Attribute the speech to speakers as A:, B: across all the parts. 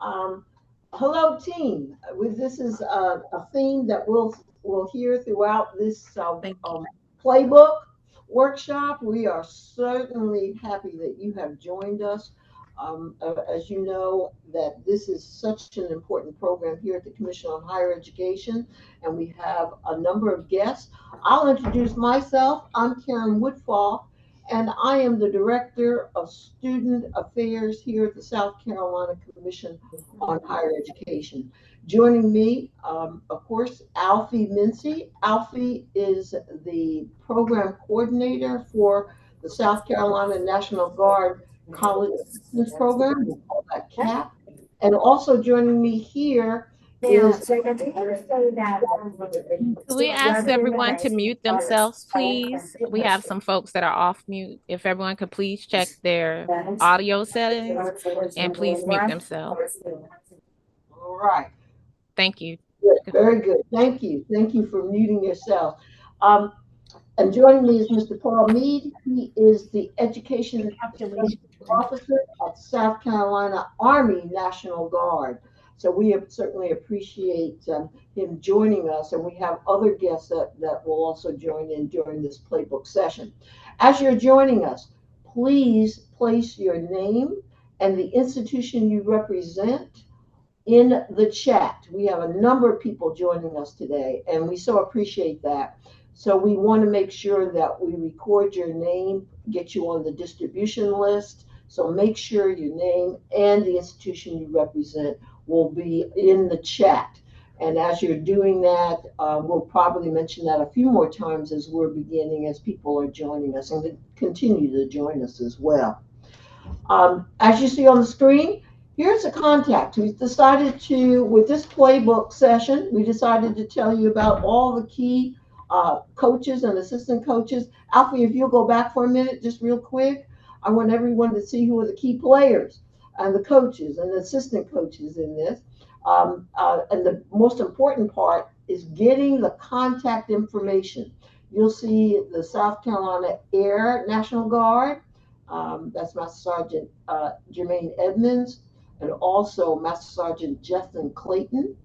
A: Um, Hello, team. This is a theme that we'll hear throughout this
B: Thank you.
A: playbook workshop. We are certainly happy that you have joined us. As you know, that this is such an important program here at the Commission on Higher Education, and we have a number of guests. I'll introduce myself. I'm Karen Woodfall, and I am the Director of Student Affairs here at the South Carolina Commission on Higher Education. Joining me, of course, Alfie Mincy. Alfie is the program coordinator for the South Carolina National Guard College Assistance Program. We call that CAP. And also joining me here
C: Now,
A: is
C: so I do want to say that
B: Could we ask
C: rather than
B: everyone to
C: members
B: mute
C: are
B: themselves,
C: all
B: please? We have some folks that are off mute. If everyone could please check their
C: friends.
B: audio settings and please mute themselves.
A: all right.
B: Thank you.
A: Good, very good. Thank you. Thank you for muting yourself. Um, and joining me is Mr. Paul Mead. He is the Education
B: Calculation.
A: Officer at South Carolina Army National Guard. So we certainly appreciate him joining us, and we have other guests that will also join in during this playbook session. As you're joining us, please place your name and the institution you represent in the chat. We have a number of people joining us today, and we so appreciate that. So we want to make sure that we record your name, get you on the distribution list. So make sure your name and the institution you represent will be in the chat. And as you're doing that, we'll probably mention that a few more times as we're beginning, as people are joining us and continue to join us as well. As you see on the screen, here's a contact. We decided to, with this playbook session, we decided to tell you about all the key coaches and assistant coaches. Alfie, if you'll go back for a minute, just real quick, I want everyone to see who are the key players and the coaches and the assistant coaches in this. And the most important part is getting the contact information. You'll see the South Carolina Air National Guard. That's Master Sergeant Jermaine Edmonds, and also Master Sergeant Justin Clayton.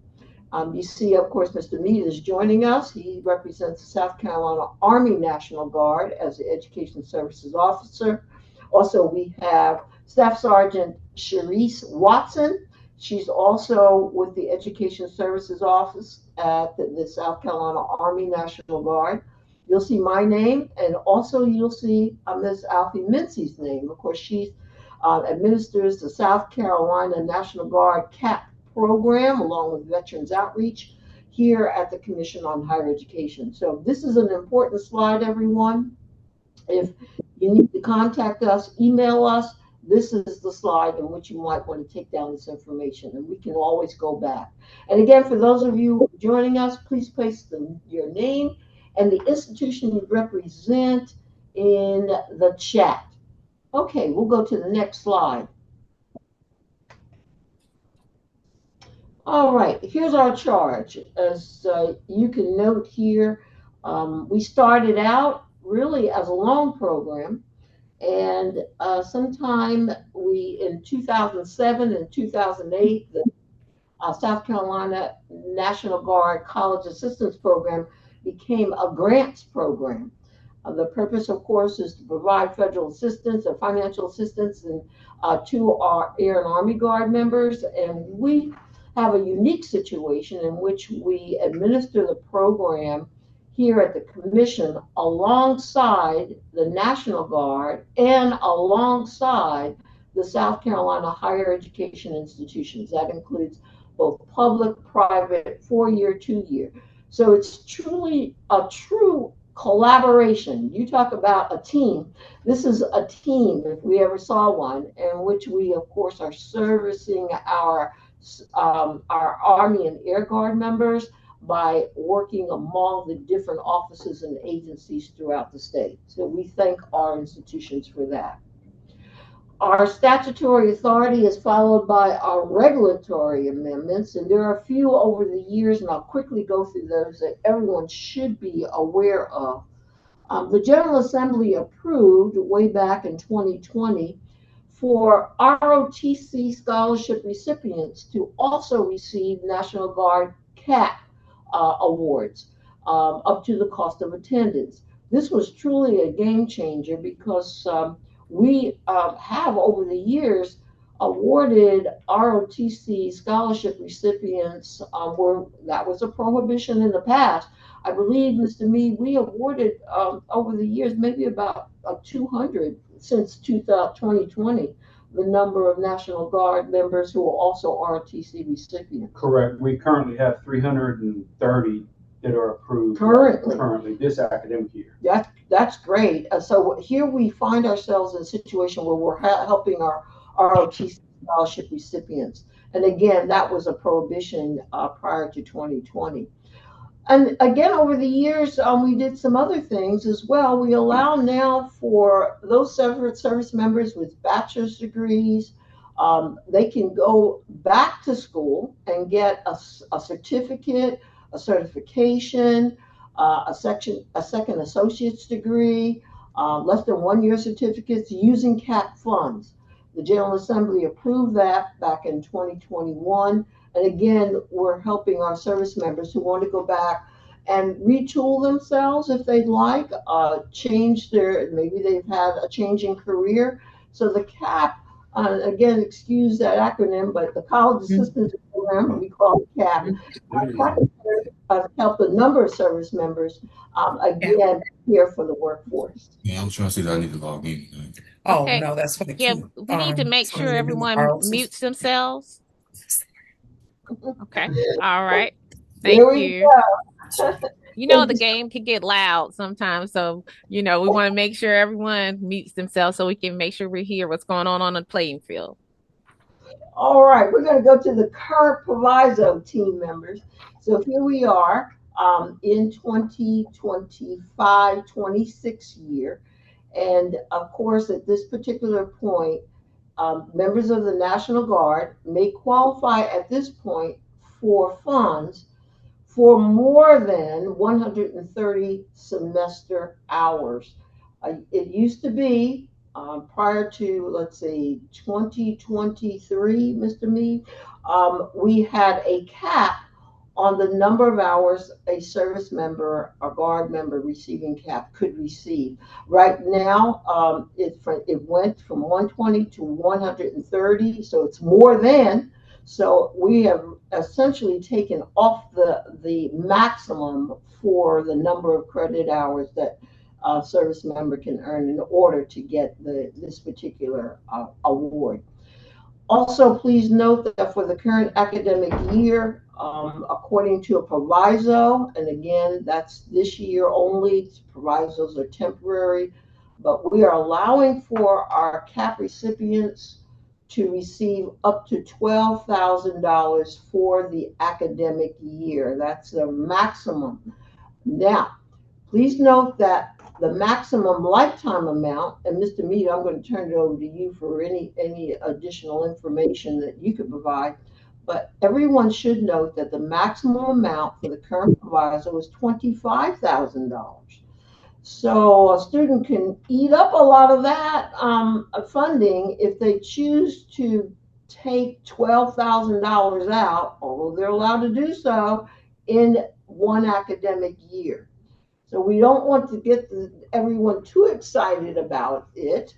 A: You see, of course, Mr. Mead is joining us. He represents the South Carolina Army National Guard as the Education Services Officer. Also, we have Staff Sergeant Sharice Watson. She's also with the Education Services Office at the South Carolina Army National Guard. You'll see my name, and also you'll see Ms. Alfie Mincy's name. Of course, she administers the South Carolina National Guard CAP program along with Veterans Outreach here at the Commission on Higher Education. So this is an important slide, everyone. If you need to contact us, email us. This is the slide in which you might want to take down this information, and we can always go back. And again, for those of you joining us, please place your name and the institution you represent in the chat. Okay, we'll go to the next slide. All right, here's our charge. As you can note here, we started out really as a loan program, and sometime in 2007 and 2008, the South Carolina National Guard College Assistance Program became a grants program. The purpose, of course, is to provide federal assistance or financial assistance to our Air and Army Guard members. And we have a unique situation in which we administer the program here at the Commission alongside the National Guard and alongside the South Carolina higher education institutions. That includes both public, private, 4-year, 2-year. So it's truly a true collaboration. You talk about a team. This is a team, if we ever saw one, in which we, of course, are servicing our Army and Air Guard members by working among the different offices and agencies throughout the state. So we thank our institutions for that. Our statutory authority is followed by our regulatory amendments, and there are a few over the years, and I'll quickly go through those that everyone should be aware of. The General Assembly approved way back in 2020 for ROTC scholarship recipients to also receive National Guard CAP awards up to the cost of attendance. This was truly a game changer because we have over the years awarded ROTC scholarship recipients where that was a prohibition in the past. I believe, Mr. Mead, we awarded over the years maybe about 200 since 2020, the number of National Guard members who are also ROTC recipients.
C: Correct. We currently have 330 that are approved currently this academic year.
A: That's great. So here we find ourselves in a situation where we're helping our ROTC scholarship recipients. And again, that was a prohibition prior to 2020. And again, over the years, we did some other things as well. We allow now for those service members with bachelor's degrees, they can go back to school and get a certificate, a certification, a second associate's degree, less than 1 year certificates using CAP funds. The General Assembly approved that back in 2021. And again, we're helping our service members who want to go back and retool themselves if they'd like, maybe they've had a change in career. So the CAP, again, excuse that acronym, but the College Assistance Program, we call it CAP, has helped a number of service members, again, here for the workforce.
D: Yeah, I was trying to see that I need to log in.
E: Oh,
B: Okay.
E: no, that's for the
B: Yeah,
E: key.
B: we need to make sure everyone mutes themselves. Okay. All right. Thank you. You know, the game can get loud sometimes. So, we want to make sure everyone mutes themselves so we can make sure we hear what's going on the playing field.
A: All right. We're going to go to the current proviso team members. So here we are in 2025-26 year. And of course, at this particular point, members of the National Guard may qualify at this point for funds for more than 130 semester hours. It used to be prior to, let's see, 2023, Mr. Mead, we had a cap on the number of hours a service member, a Guard member receiving CAP could receive. Right now, it went from 120 to 130, so it's more than. So we have essentially taken off the maximum for the number of credit hours that a service member can earn in order to get this particular award. Also, please note that for the current academic year, according to a proviso, and again, that's this year only, provisos are temporary, but we are allowing for our CAP recipients to receive up to $12,000 for the academic year. That's the maximum. Now, please note that the maximum lifetime amount, and Mr. Mead, I'm going to turn it over to you for any additional information that you could provide, but everyone should note that the maximum amount for the current proviso is $25,000. So a student can eat up a lot of that funding if they choose to take $12,000 out, although they're allowed to do so in one academic year. So we don't want to get everyone too excited about it.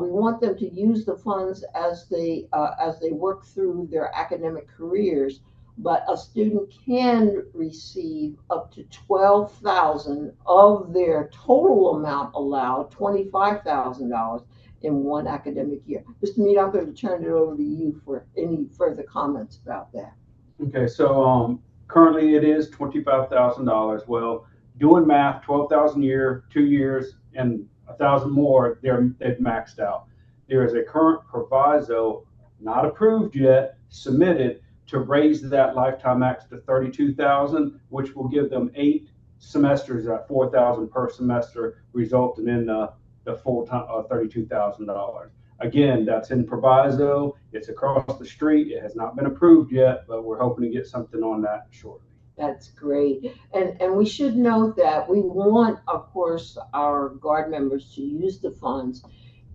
A: We want them to use the funds as they work through their academic careers. But a student can receive up to $12,000 of their total amount allowed, $25,000 in one academic year. Mr. Mead, I'm going to turn it over to you for any further comments about that.
C: Okay, so currently it is $25,000. Well, doing math, 12,000 a year, 2 years, and 1,000 more, they've maxed out. There is a current proviso, not approved yet, submitted to raise that lifetime max to 32,000, which will give them 8 semesters at 4,000 per semester, resulting in the full time $32,000. Again, that's in proviso. It's across the street. It has not been approved yet, but we're hoping to get something on that shortly.
A: That's great. And we should note that we want, of course, our Guard members to use the funds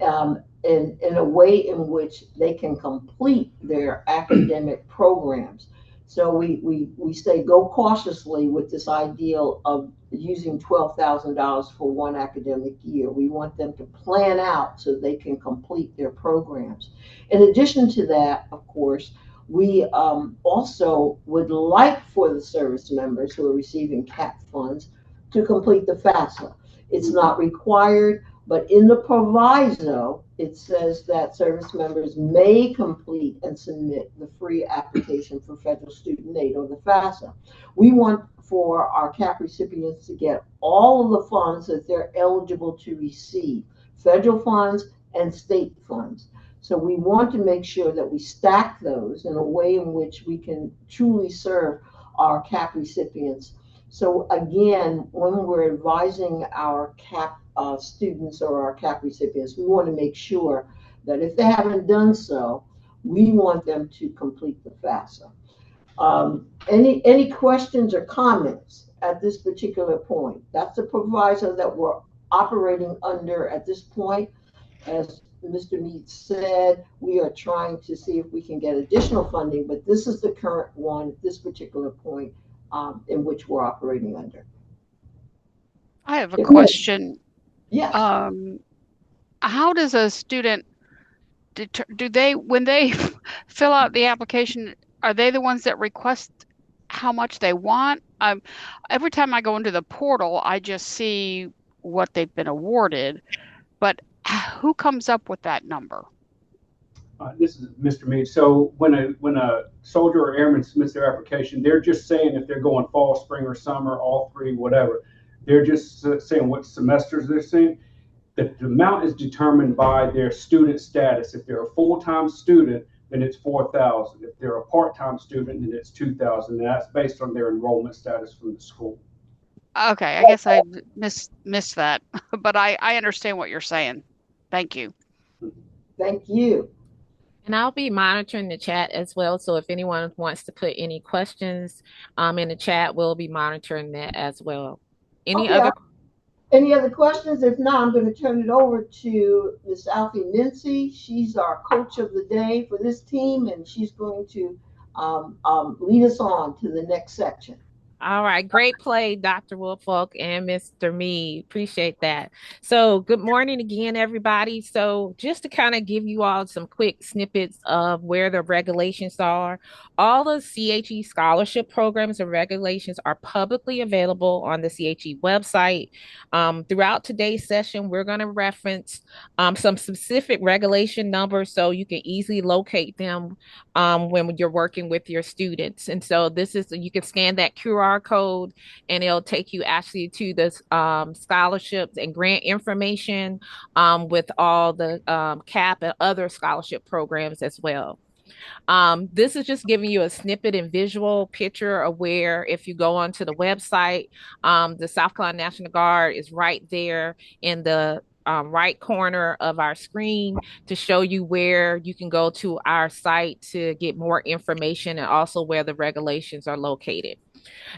A: in a way in which they can complete their academic programs. So we say go cautiously with this ideal of using $12,000 for one academic year. We want them to plan out so they can complete their programs. In addition to that, of course, we also would like for the service members who are receiving CAP funds to complete the FAFSA. It's not required, but in the proviso, it says that service members may complete and submit the free application for federal student aid, or the FAFSA. We want for our CAP recipients to get all of the funds that they're eligible to receive, federal funds and state funds. So we want to make sure that we stack those in a way in which we can truly serve our CAP recipients. So again, when we're advising our CAP students or our CAP recipients, we want to make sure that if they haven't done so, we want them to complete the FAFSA. Any questions or comments at this particular point? That's the proviso that we're operating under at this point. As Mr. Mead said, we are trying to see if we can get additional funding, but this is the current one at this particular point in which we're operating under.
E: I have a question.
A: Yes.
E: How does a student when they fill out the application, are they the ones that request how much they want? Every time I go into the portal, I just see what they've been awarded, but who comes up with that number?
C: This is Mr. Mead. So when a soldier or airman submits their application, they're just saying if they're going fall, spring, or summer, all three, whatever. They're just saying what semesters they're seeing. The amount is determined by their student status. If they're a full-time student, then it's $4,000. If they're a part-time student, then it's $2,000. And that's based on their enrollment status from the school.
E: Okay, I guess I missed that, but I understand what you're saying. Thank you.
A: Thank you.
B: And I'll be monitoring the chat as well. So if anyone wants to put any questions in the chat, we'll be monitoring that as well. Any other questions? If not, I'm going to turn it over to Ms. Alfie Mincy. She's our coach of the day for this team, and she's going to lead us on to the next section. All right. Great play, Dr. Woolfolk and Mr. Mead. Appreciate that. So good morning again, everybody. So just to kind of give you all some quick snippets of where the regulations are, all the CHE scholarship programs and regulations are publicly available on the CHE website. Throughout today's session, we're going to reference some specific regulation numbers so you can easily locate them when you're working with your students. And so you can scan that QR code and it'll take you actually to the scholarships and grant information with all the CAP and other scholarship programs as well. This is just giving you a snippet and visual picture of where, if you go onto the website, the South Carolina National Guard is right there in the right corner of our screen to show you where you can go to our site to get more information and also where the regulations are located.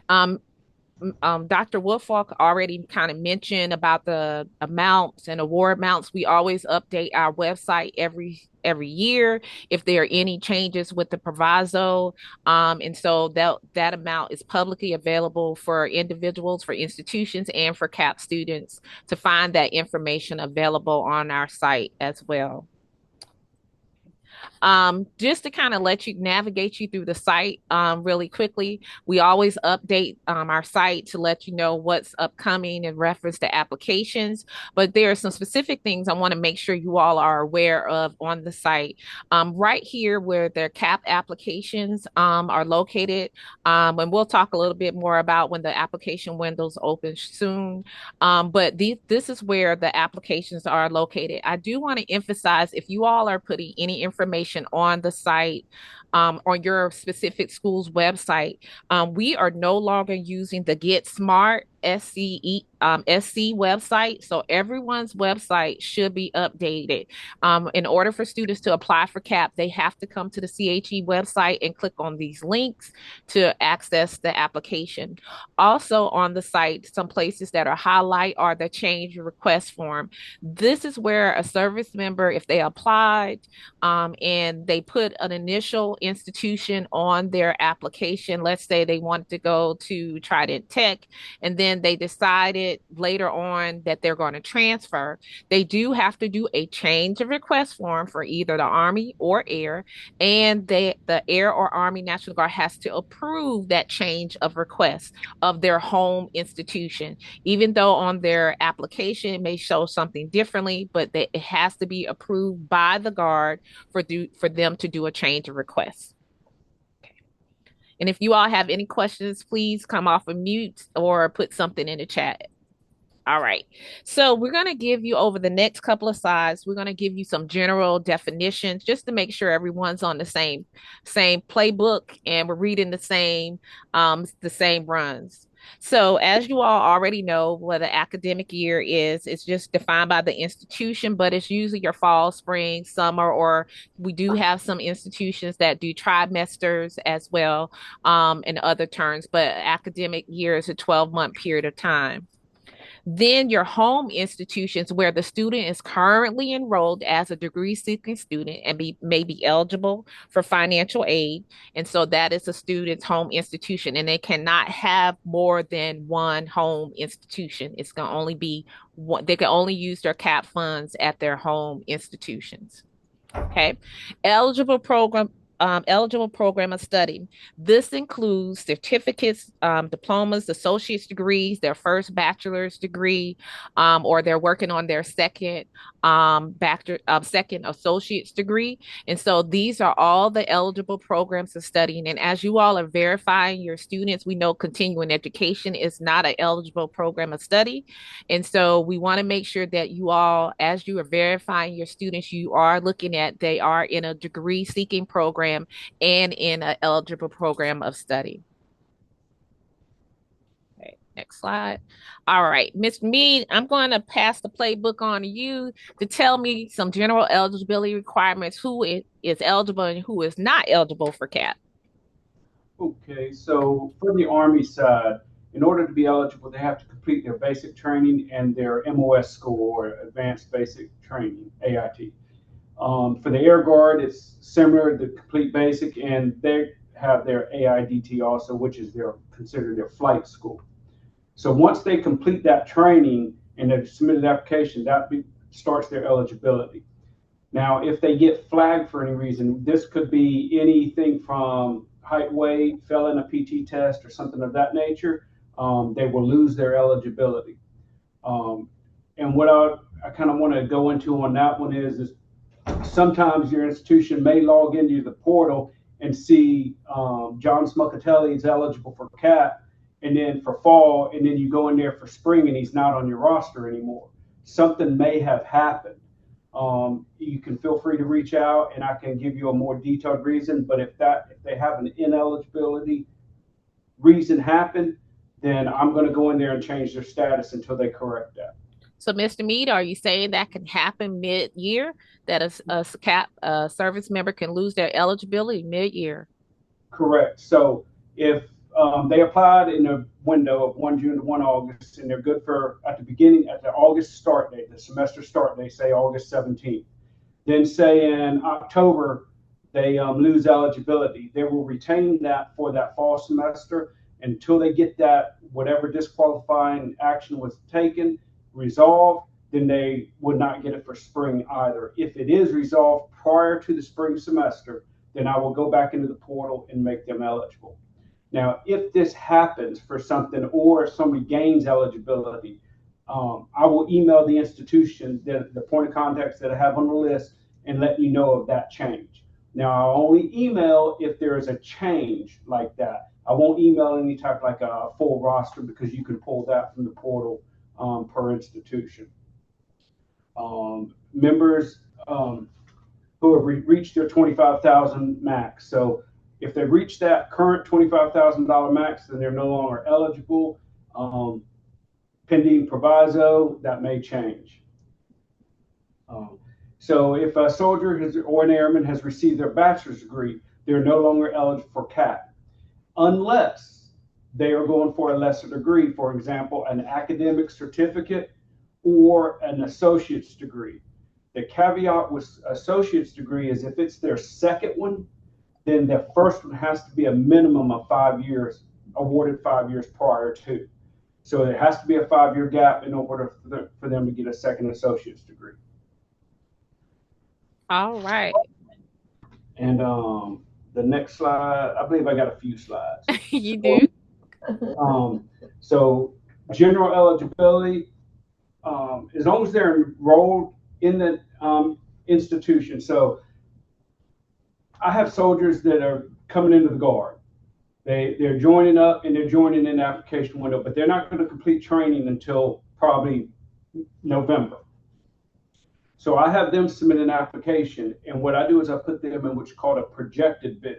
B: Dr. Woolfolk already kind of mentioned about the amounts and award amounts. We always update our website every year if there are any changes with the proviso. And so that amount is publicly available for individuals, for institutions, and for CAP students to find that information available on our site as well. Just to kind of navigate you through the site really quickly, we always update our site to let you know what's upcoming in reference to applications, but there are some specific things I want to make sure you all are aware of on the site. Right here where their CAP applications are located, and we'll talk a little bit more about when the application windows open soon, but this is where the applications are located. I do want to emphasize, if you all are putting any information on the site, on your specific school's website. We are no longer using the Get Smart SC website. So everyone's website should be updated. In order for students to apply for CAP, they have to come to the CHE website and click on these links to access the application. Also on the site, some places that are highlight are the change request form. This is where a service member, if they applied and they put an initial institution on their application, let's say they wanted to go to Trident Tech, and then they decided later on that they're going to transfer, they do have to do a change of request form for either the Army or Air, and the Air or Army National Guard has to approve that change of request of their home institution. Even though on their application it may show something differently, but it has to be approved by the Guard for them to do a change of request. And if you all have any questions, please come off of mute or put something in the chat. All right. So we're going to give you over the next couple of slides, we're going to give you some general definitions just to make sure everyone's on the same playbook and we're reading the same runs. So as you all already know, what an academic year is, it's just defined by the institution, but it's usually your fall, spring, summer, or we do have some institutions that do trimesters as well, and other terms, but academic year is a 12-month period of time. Then your home institutions where the student is currently enrolled as a degree-seeking student and may be eligible for financial aid. And so that is a student's home institution, and they cannot have more than one home institution. It's going to only be one. They can only use their CAP funds at their home institutions. Okay. Eligible program of study. This includes certificates, diplomas, associate's degrees, their first bachelor's degree, or they're working on their second associate's degree. And so these are all the eligible programs of studying. And as you all are verifying your students, we know continuing education is not an eligible program of study. And so we want to make sure that you all, as you are verifying your students, you are looking at they are in a degree seeking program and in an eligible program of study. Okay, next slide. All right, Ms. Mead, I'm going to pass the playbook on to you to tell me some general eligibility requirements, who is eligible and who is not eligible for CAP.
C: Okay, so for the Army side, in order to be eligible, they have to complete their basic training and their MOS school, or Advanced Basic Training, AIT. For the Air Guard, it's similar, the complete basic, and they have their AIDT also, which is considered their flight school. So once they complete that training and they've submitted an application, that starts their eligibility. Now, if they get flagged for any reason, this could be anything from height, weight, fell in a PT test, or something of that nature, they will lose their eligibility. And what I kind of want to go into on that one is sometimes your institution may log into the portal and see John Smuckatelli is eligible for CAP, and then for fall, and then you go in there for spring and he's not on your roster anymore. Something may have happened. You can feel free to reach out and I can give you a more detailed reason, but if they have an ineligibility reason happen, then I'm going to go in there and change their status until they correct that.
B: So, Mr. Mead, are you saying that can happen mid-year, that a CAP service member can lose their eligibility mid-year?
C: Correct. So if they applied in a window of 1 June to 1 August, and they're good for at the August start date, the semester start date, say August 17th, then say in October, they lose eligibility, they will retain that for that fall semester until they get that, whatever disqualifying action was taken, resolved, then they would not get it for spring either. If it is resolved prior to the spring semester, then I will go back into the portal and make them eligible. Now, if this happens for something or somebody gains eligibility, I will email the institution, the point of contacts that I have on the list, and let you know of that change. Now, I'll only email if there is a change like that. I won't email any type like a full roster, because you can pull that from the portal per institution. Members, who have reached their 25,000 max. So if they reach that current $25,000 max, then they're no longer eligible. Pending proviso, that may change. So if a soldier or an airman has received their bachelor's degree, they're no longer eligible for CAP, unless they are going for a lesser degree, for example, an academic certificate or an associate's degree. The caveat with associate's degree is if it's their second one, then the first one has to be a minimum of 5 years, awarded 5 years prior to. So there has to be a 5-year gap in order for them to get a second associate's degree.
B: All right.
C: And the next slide, I believe I got a few slides.
B: You do?
C: So general eligibility, as long as they're enrolled in the institution. So I have soldiers that are coming into the Guard. They're joining up and they're joining in the application window, but they're not going to complete training until probably November. So I have them submit an application, and what I do is I put them in what's called a projected bid.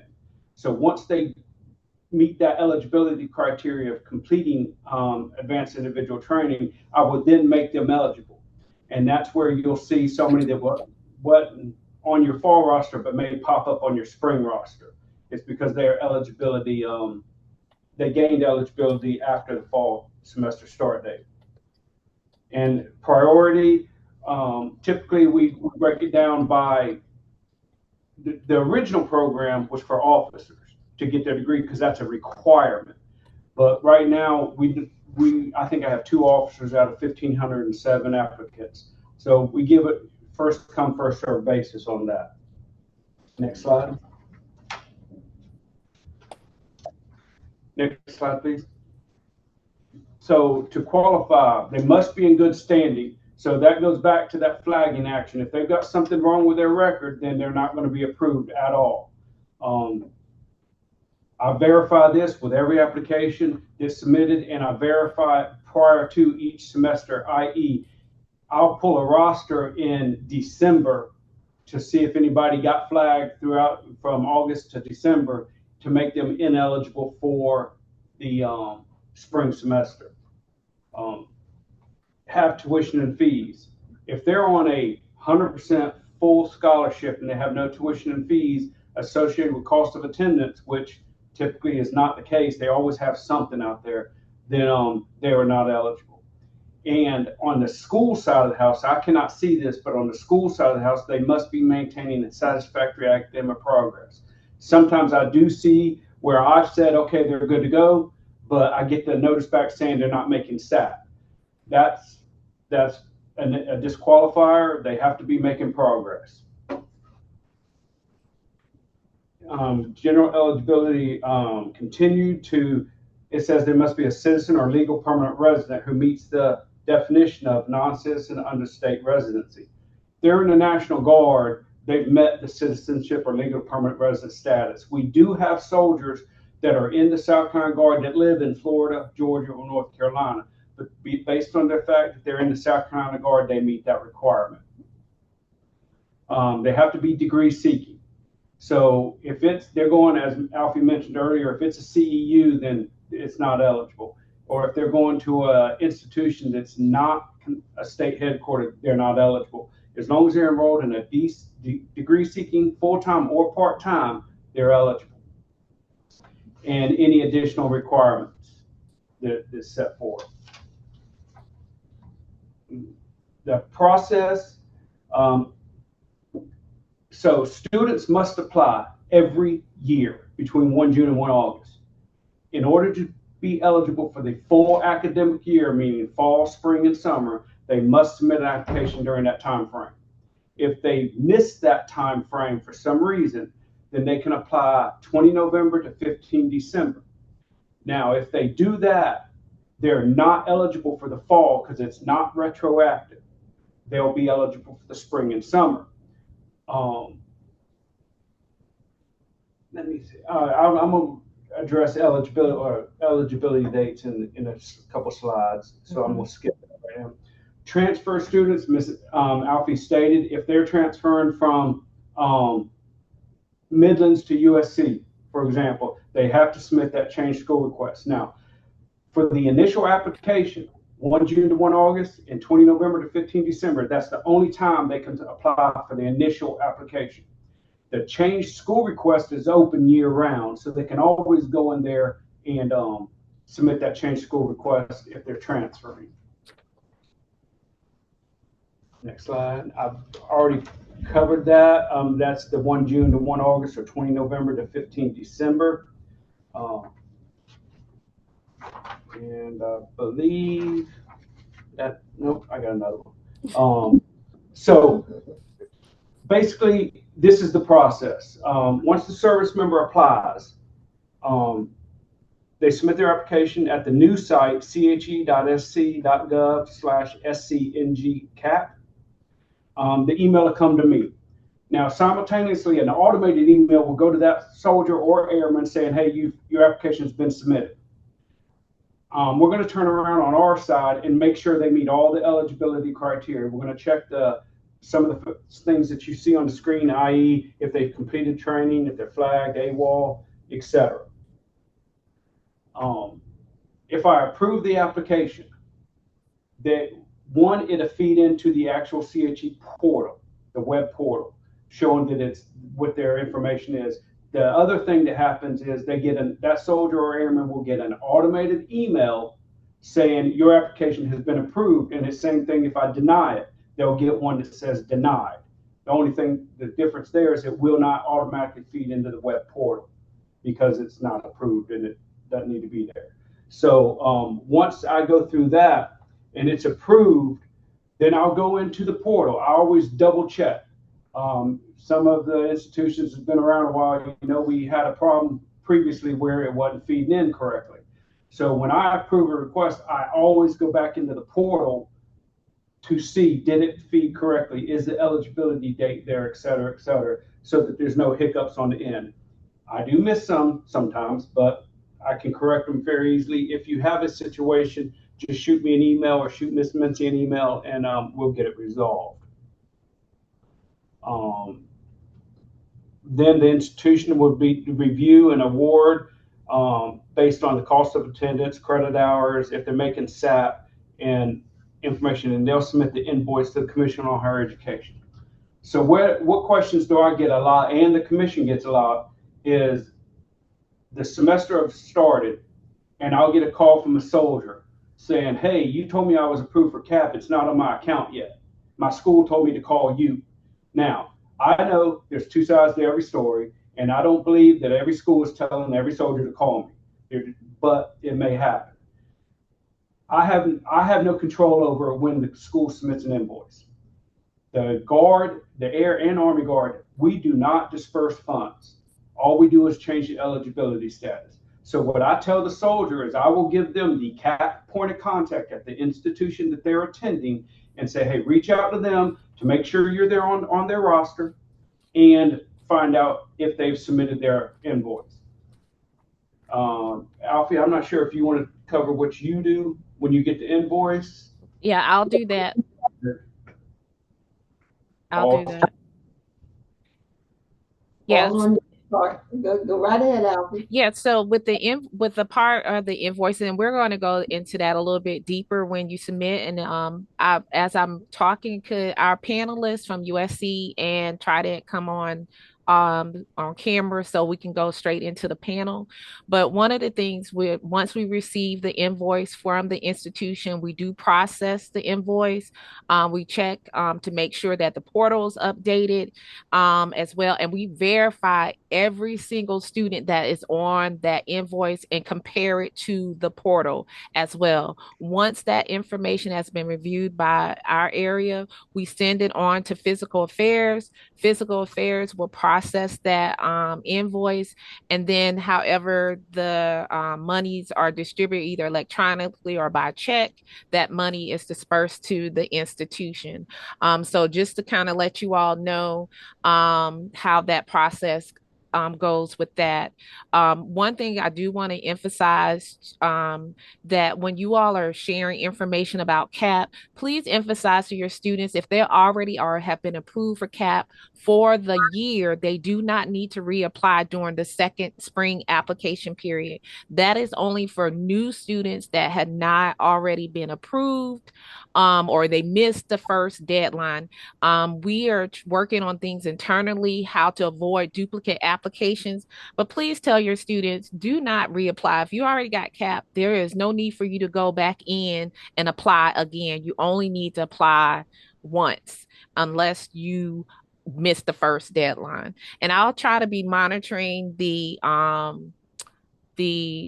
C: So once they meet that eligibility criteria of completing advanced individual training, I would then make them eligible. And that's where you'll see so many that wasn't on your fall roster but may pop up on your spring roster. It's because their eligibility, they gained eligibility after the fall semester start date. And priority, typically we break it down by the original program was for officers to get their degree because that's a requirement. But right now I think I have 2 officers out of 1,507 applicants. So we give it first come, first served basis on that. Next slide. Next slide, please. So to qualify, they must be in good standing. So that goes back to that flagging action. If they've got something wrong with their record, then they're not going to be approved at all. I verify this with every application that's submitted, and I verify it prior to each semester, i.e., I'll pull a roster in December to see if anybody got flagged throughout from August to December to make them ineligible for the spring semester. Have tuition and fees. If they're on a 100% full scholarship and they have no tuition and fees associated with cost of attendance, which typically is not the case, they always have something out there, then they are not eligible. And on the school side of the house, I cannot see this, but on the school side of the house, they must be maintaining a satisfactory academic progress. Sometimes I do see where I've said, okay, they're good to go, but I get the notice back saying they're not making SAT. That's a disqualifier. They have to be making progress. General eligibility continued to, it says there must be a citizen or legal permanent resident who meets the definition of non-citizen under state residency. They're in the National Guard. They've met the citizenship or legal permanent resident status. We do have soldiers that are in the South Carolina Guard that live in Florida, Georgia, or North Carolina. But based on the fact that they're in the South Carolina Guard, they meet that requirement. They have to be degree seeking. So if they're going, as Alfie mentioned earlier, if it's a CEU, then it's not eligible. Or if they're going to an institution that's not a state headquartered, they're not eligible. As long as they're enrolled in a degree seeking full-time or part-time, they're eligible. And any additional requirements that's set forth. The process, so students must apply every year between 1 June and 1 August. In order to be eligible for the full academic year, meaning fall, spring, and summer, they must submit an application during that time frame. If they miss that time frame for some reason, then they can apply 20 November to 15 December. Now, if they do that, they're not eligible for the fall because it's not retroactive. They'll be eligible for the spring and summer. Let me see. I'm going to address eligibility dates in a couple slides, so I'm going to skip that right now. Transfer students, Ms. Alfie stated, if they're transferring from Midlands to USC, for example, they have to submit that change school request. Now, for the initial application, 1 June to 1 August and 20 November to 15 December, that's the only time they can apply for the initial application. The change school request is open year round, so they can always go in there and submit that change school request if they're transferring. Next slide. I've already covered that. That's the 1 June to 1 August or 20 November to 15 December. And I believe that, nope, I got another one. So basically, this is the process. Once the service member applies, they submit their application at the new site, che.sc.gov/SCNG CAP. The email will come to me. Now, simultaneously, an automated email will go to that soldier or airman saying, hey, your application has been submitted. We're going to turn around on our side and make sure they meet all the eligibility criteria. We're going to check some of the things that you see on the screen, i.e., if they've completed training, if they're flagged, AWOL, etc. If I approve the application, it'll feed into the actual CHE portal, the web portal, showing that it's what their information is. The other thing that happens is that soldier or airman will get an automated email saying your application has been approved, and the same thing if I deny it, they'll get one that says denied. The only thing, the difference there is it will not automatically feed into the web portal because it's not approved and it doesn't need to be there. So once I go through that and it's approved, then I'll go into the portal. I always double check. Some of the institutions have been around a while. We had a problem previously where it wasn't feeding in correctly. So when I approve a request, I always go back into the portal to see, did it feed correctly? Is the eligibility date there, et cetera, so that there's no hiccups on the end. I do miss some sometimes, but I can correct them very easily. If you have a situation, just shoot me an email or shoot Ms. Mincy an email, and we'll get it resolved. Then the institution would be to review and award based on the cost of attendance, credit hours, if they're making SAP and information, and they'll submit the invoice to the Commission on Higher Education. So what questions do I get a lot, and the commission gets a lot, is the semester have started, and I'll get a call from a soldier saying, hey, you told me I was approved for CAP. It's not on my account yet. My school told me to call you. Now, I know there's two sides to every story, and I don't believe that every school is telling every soldier to call me, but it may happen. I have no control over when the school submits an invoice. The Guard, the Air and Army Guard, we do not disperse funds. All we do is change the eligibility status. So what I tell the soldier is I will give them the CAP point of contact at the institution that they're attending and say, hey, reach out to them to make sure you're there on their roster and find out if they've submitted their invoice. Alfie, I'm not sure if you want to cover what you do when you get the invoice.
B: Yeah, I'll do that. I'll do that. Yes.
A: Go right ahead, Alfie.
B: Yeah, so with the part of the invoicing, we're going to go into that a little bit deeper when you submit. And as I'm talking, could our panelists from USC and Trident come on camera so we can go straight into the panel. But one of the things once we receive the invoice from the institution, we do process the invoice. We check to make sure that the portal is updated as well. And we verify every single student that is on that invoice and compare it to the portal as well. Once that information has been reviewed by our area, we send it on to Physical Affairs. Physical Affairs will process that invoice, and then however the monies are distributed either electronically or by check, that money is dispersed to the institution. So just to kind of let you all know how that process goes with that. One thing I do want to emphasize, that when you all are sharing information about CAP, please emphasize to your students if they already are have been approved for CAP for the year, they do not need to reapply during the second spring application period. That is only for new students that had not already been approved, or they missed the first deadline. We are working on things internally, how to avoid duplicate applications, but please tell your students, do not reapply. If you already got CAP, there is no need for you to go back in and apply again. You only need to apply once unless you missed the first deadline. And I'll try to be monitoring the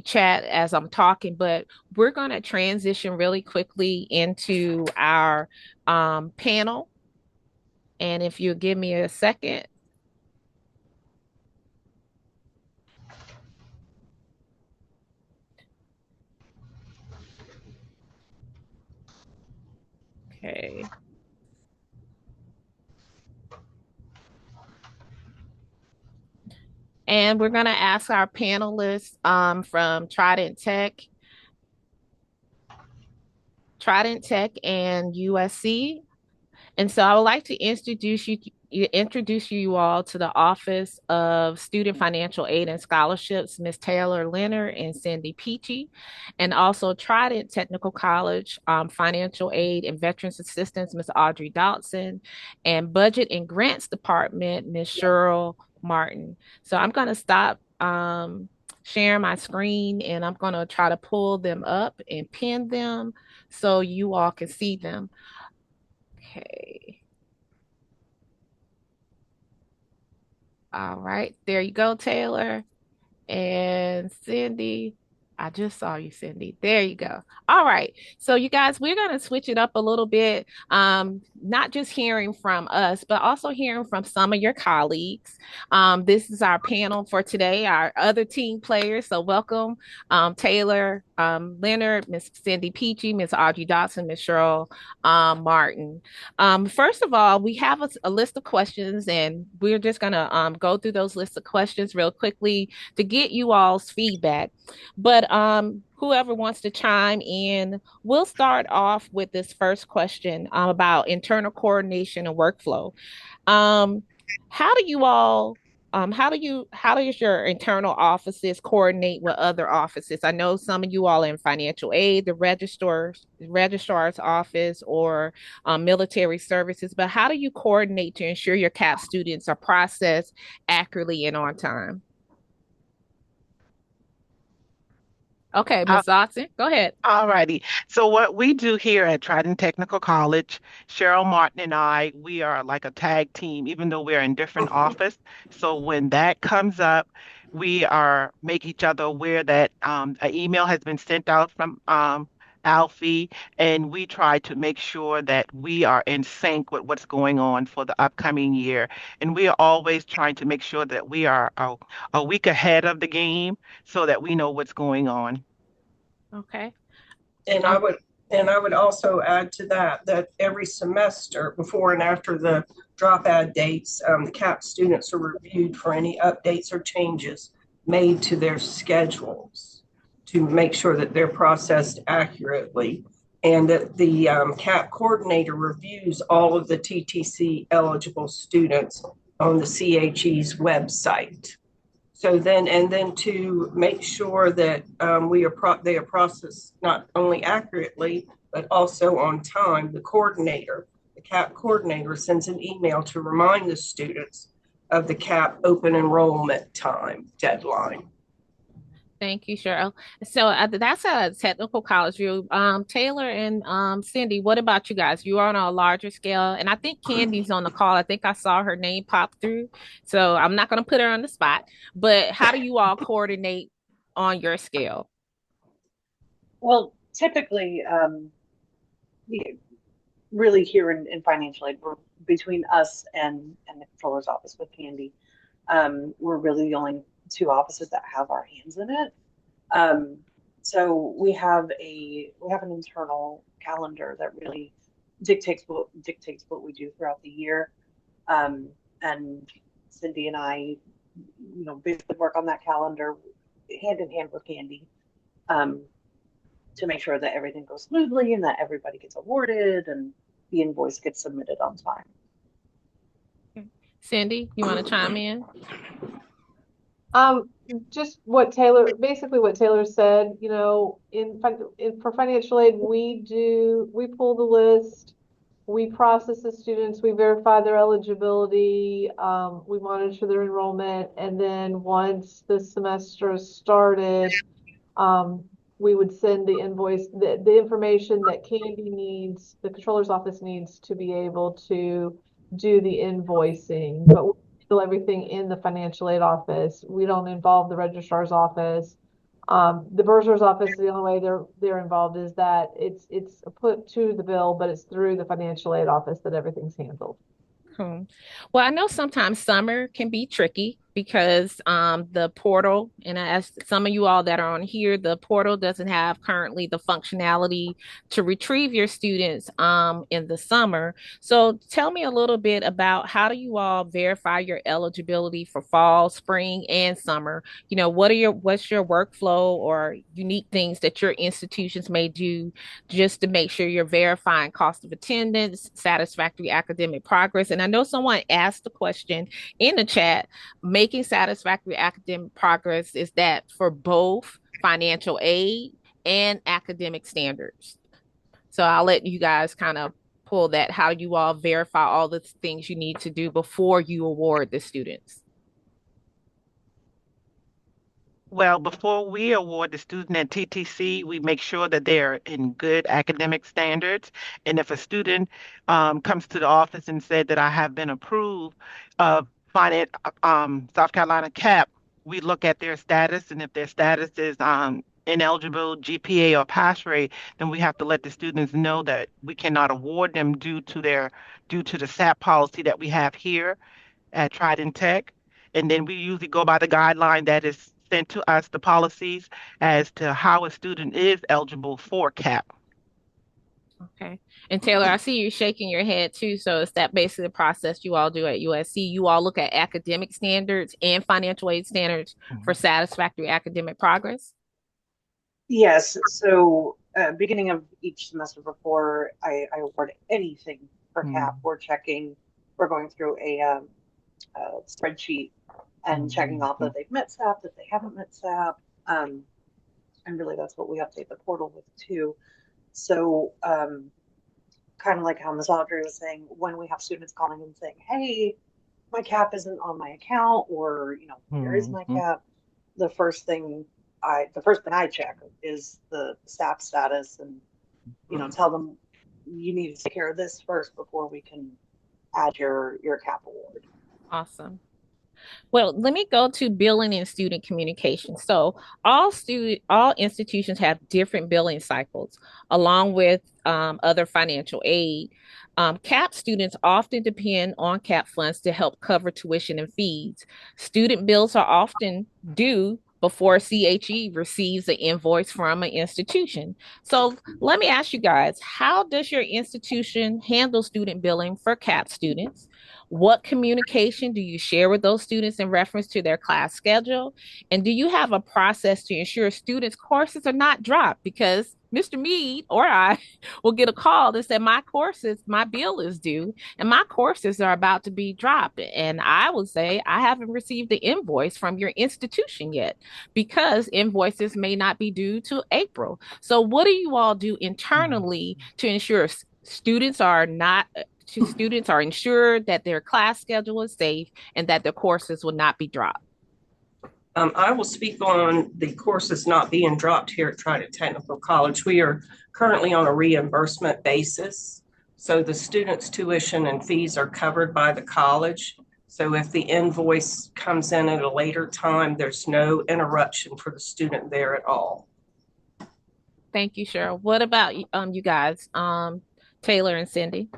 B: chat as I'm talking, but we're going to transition really quickly into our panel. And if you give me a second. Okay. And we're going to ask our panelists from Trident Tech and USC. And so I would like to introduce you all to the Office of Student Financial Aid and Scholarships, Ms. Taylor Leonard and Cindy Peachy, and also Trident Technical College Financial Aid and Veterans Assistance, Ms. Audrey Dodson, and Budget and Grants Department, Ms. Cheryl Martin. So I'm going to stop sharing my screen, and I'm going to try to pull them up and pin them so you all can see them. Okay. All right, there you go, Taylor and Cindy. I just saw you, Cindy. There you go. All right. So you guys, we're going to switch it up a little bit. Not just hearing from us, but also hearing from some of your colleagues. This is our panel for today, our other team players. So welcome, Taylor Leonard, Miss Cindy Peachy, Miss Audrey Dodson, Miss Cheryl Martin. First of all, we have a list of questions, and we're just going to go through those lists of questions real quickly to get you all's feedback. But whoever wants to chime in, we'll start off with this first question about internal coordination and workflow. How do you all how does your internal offices coordinate with other offices? I know some of you all in financial aid, the registrar's office, or military services, but how do you coordinate to ensure your CAP students are processed accurately and on time? Okay, Ms. Dodson, go ahead.
F: All righty. So what we do here at Trident Technical College, Cheryl Martin and I, we are like a tag team, even though we're in different office. So when that comes up, we are make each other aware that an email has been sent out from Alfie, and we try to make sure that we are in sync with what's going on for the upcoming year. And we are always trying to make sure that we are a week ahead of the game so that we know what's going on.
B: Okay.
G: And I would also add to that every semester, before and after the drop add dates, the CAP students are reviewed for any updates or changes made to their schedules to make sure that they're processed accurately, and that the CAP coordinator reviews all of the TTC eligible students on the CHE's website. So then to make sure that they are processed not only accurately, but also on time, the CAP coordinator sends an email to remind the students of the CAP open enrollment time deadline.
B: Thank you, Cheryl. So that's a technical college view. Taylor and Cindy, what about you guys? You are on a larger scale, and I think Candy's on the call. I think I saw her name pop through. So I'm not going to put her on the spot, but how do you all coordinate on your scale?
H: Well, typically, really here in financial aid, we're between us and the controller's office with Candy. We're really the only two offices that have our hands in it. So we have an internal calendar that really dictates what we do throughout the year. And Cindy and I basically work on that calendar hand in hand with Candy, to make sure that everything goes smoothly and that everybody gets awarded and the invoice gets submitted on time.
B: Cindy, you want to chime in?
I: Just basically what Taylor said, for financial aid, we pull the list, we process the students, we verify their eligibility, we monitor their enrollment, and then once the semester is started, we would send the invoice, the information that Candy needs, the controller's office needs to be able to do the invoicing. But we do everything in the financial aid office. We don't involve the registrar's office. The bursar's office, the only way they're involved is that it's put to the bill, but it's through the financial aid office that everything's handled.
B: Well, I know sometimes summer can be tricky because the portal, and as some of you all that are on here, the portal doesn't have currently the functionality to retrieve your students in the summer. So tell me a little bit about how do you all verify your eligibility for fall, spring, and summer? What's your workflow or unique things that your institutions may do just to make sure you're verifying cost of attendance, satisfactory academic progress? And I know someone asked the question in the chat, making satisfactory academic progress, is that for both financial aid and academic standards? So I'll let you guys kind of pull that, how you all verify all the things you need to do before you award the students.
F: Well, before we award the student at TTC, we make sure that they're in good academic standards. And if a student comes to the office and said that I have been approved of South Carolina CAP, we look at their status. And if their status is ineligible, GPA, or pass rate, then we have to let the students know that we cannot award them due to the SAP policy that we have here at Trident Tech. And then we usually go by the guideline that is sent to us, the policies as to how a student is eligible for CAP.
B: Okay. And Taylor, I see you shaking your head too. So is that basically the process you all do at USC? You all look at academic standards and financial aid standards for satisfactory academic progress?
H: Yes. So beginning of each semester before I award anything for CAP, we're going through a spreadsheet and checking off that they've met SAP, that they haven't met SAP. And really that's what we update the portal with too. So kind of like how Ms. Audrey was saying, when we have students calling and saying, hey, my CAP isn't on my account, or, where is my CAP? The first thing I check is the SAP status and, tell them you need to take care of this first before we can add your CAP award.
B: Awesome. Well, let me go to billing and student communication. So all institutions have different billing cycles, along with other financial aid. CAP students often depend on CAP funds to help cover tuition and fees. Student bills are often due before CHE receives an invoice from an institution. So let me ask you guys, how does your institution handle student billing for CAP students? What communication do you share with those students in reference to their class schedule? And do you have a process to ensure students' courses are not dropped? Because Mr. Mead or I will get a call that said my bill is due and my courses are about to be dropped. And I will say I haven't received the invoice from your institution yet because invoices may not be due till April. So what do you all do internally to ensure students are ensured that their class schedule is safe and that their courses will not be dropped?
G: I will speak on the courses not being dropped here at Trident Technical College. We are currently on a reimbursement basis. So the students' tuition and fees are covered by the college. So if the invoice comes in at a later time, there's no interruption for the student there at all.
B: Thank you, Cheryl. What about you guys, Taylor and Cindy?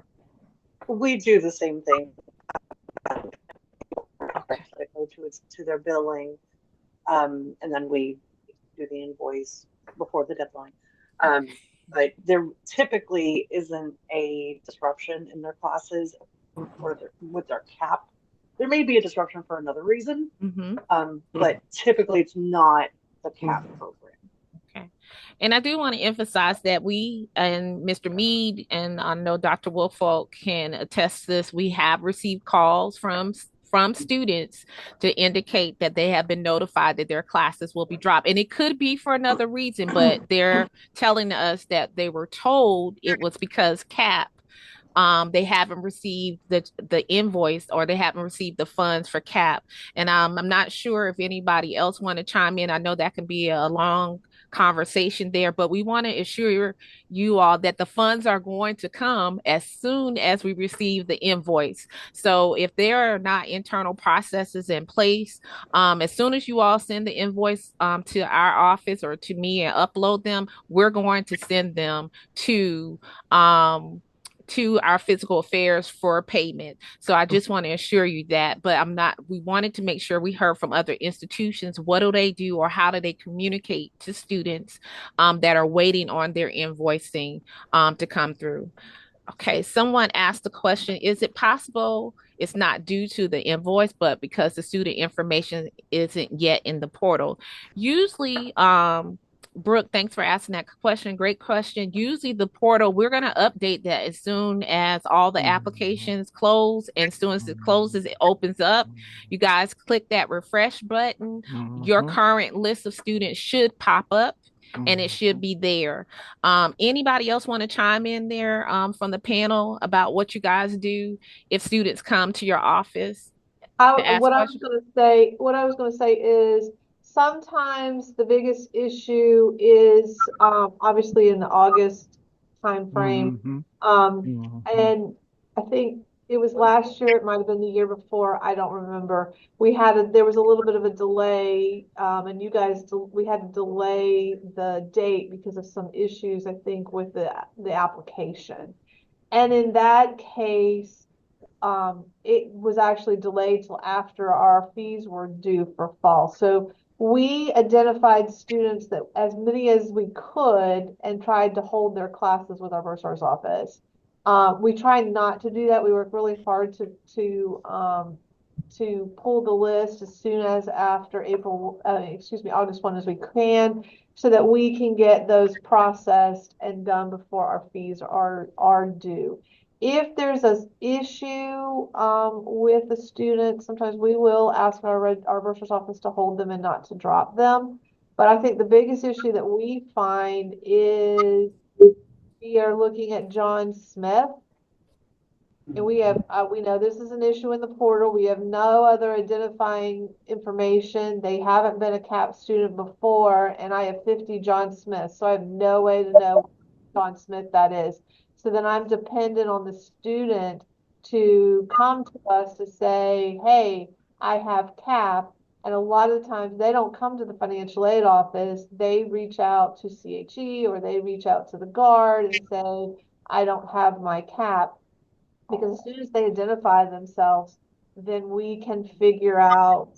H: We do the same thing. They go to their billing, and then we do the invoice before the deadline. But there typically isn't a disruption in their classes with their CAP There may be a disruption for another reason,
B: Mm-hmm.
H: but typically it's not the CAP program.
B: Okay. And I do want to emphasize that we and Mr. Mead and I know Dr. Woolfolk can attest to this. We have received calls from students to indicate that they have been notified that their classes will be dropped. And it could be for another reason, but they're telling us that they were told it was because CAP they haven't received the invoice or they haven't received the funds for CAP. And I'm not sure if anybody else want to chime in. I know that can be a long conversation there, but we want to assure you all that the funds are going to come as soon as we receive the invoice. So if there are not internal processes in place, as soon as you all send the invoice to our office or to me and upload them, we're going to send them to our physical affairs for payment. So I just want to assure you that, but we wanted to make sure we heard from other institutions. What do they do or how do they communicate to students that are waiting on their invoicing to come through? Okay, someone asked the question, is it possible it's not due to the invoice, but because the student information isn't yet in the portal? Usually, Brooke, thanks for asking that question. Great question. Usually the portal, we're going to update that as soon as all the applications close. And as soon as it closes, it opens up. You guys click that refresh button. Your current list of students should pop up and it should be there. Anybody else want to chime in there from the panel about what you guys do if students come to your office?
I: What I was going to say is sometimes the biggest issue is obviously in the August timeframe. And I think it was last year, it might have been the year before, I don't remember. There was a little bit of a delay, and we had to delay the date because of some issues, I think, with the application. And in that case, it was actually delayed till after our fees were due for fall. So we identified students that as many as we could and tried to hold their classes with our bursar's office. We try not to do that. We work really hard to pull the list as soon as after August 1 as we can, so that we can get those processed and done before our fees are due. If there's an issue with the student, sometimes we will ask our bursar's office to hold them and not to drop them. But I think the biggest issue that we find is we are looking at John Smith, and we know this is an issue in the portal. We have no other identifying information. They haven't been a CAP student before, and I have 50 John Smiths, so I have no way to know John Smith that is. So then I'm dependent on the student to come to us to say, hey, I have CAP. And a lot of the times they don't come to the financial aid office. They reach out to CHE or they reach out to the guard and say, I don't have my CAP. Because as soon as they identify themselves, then we can figure out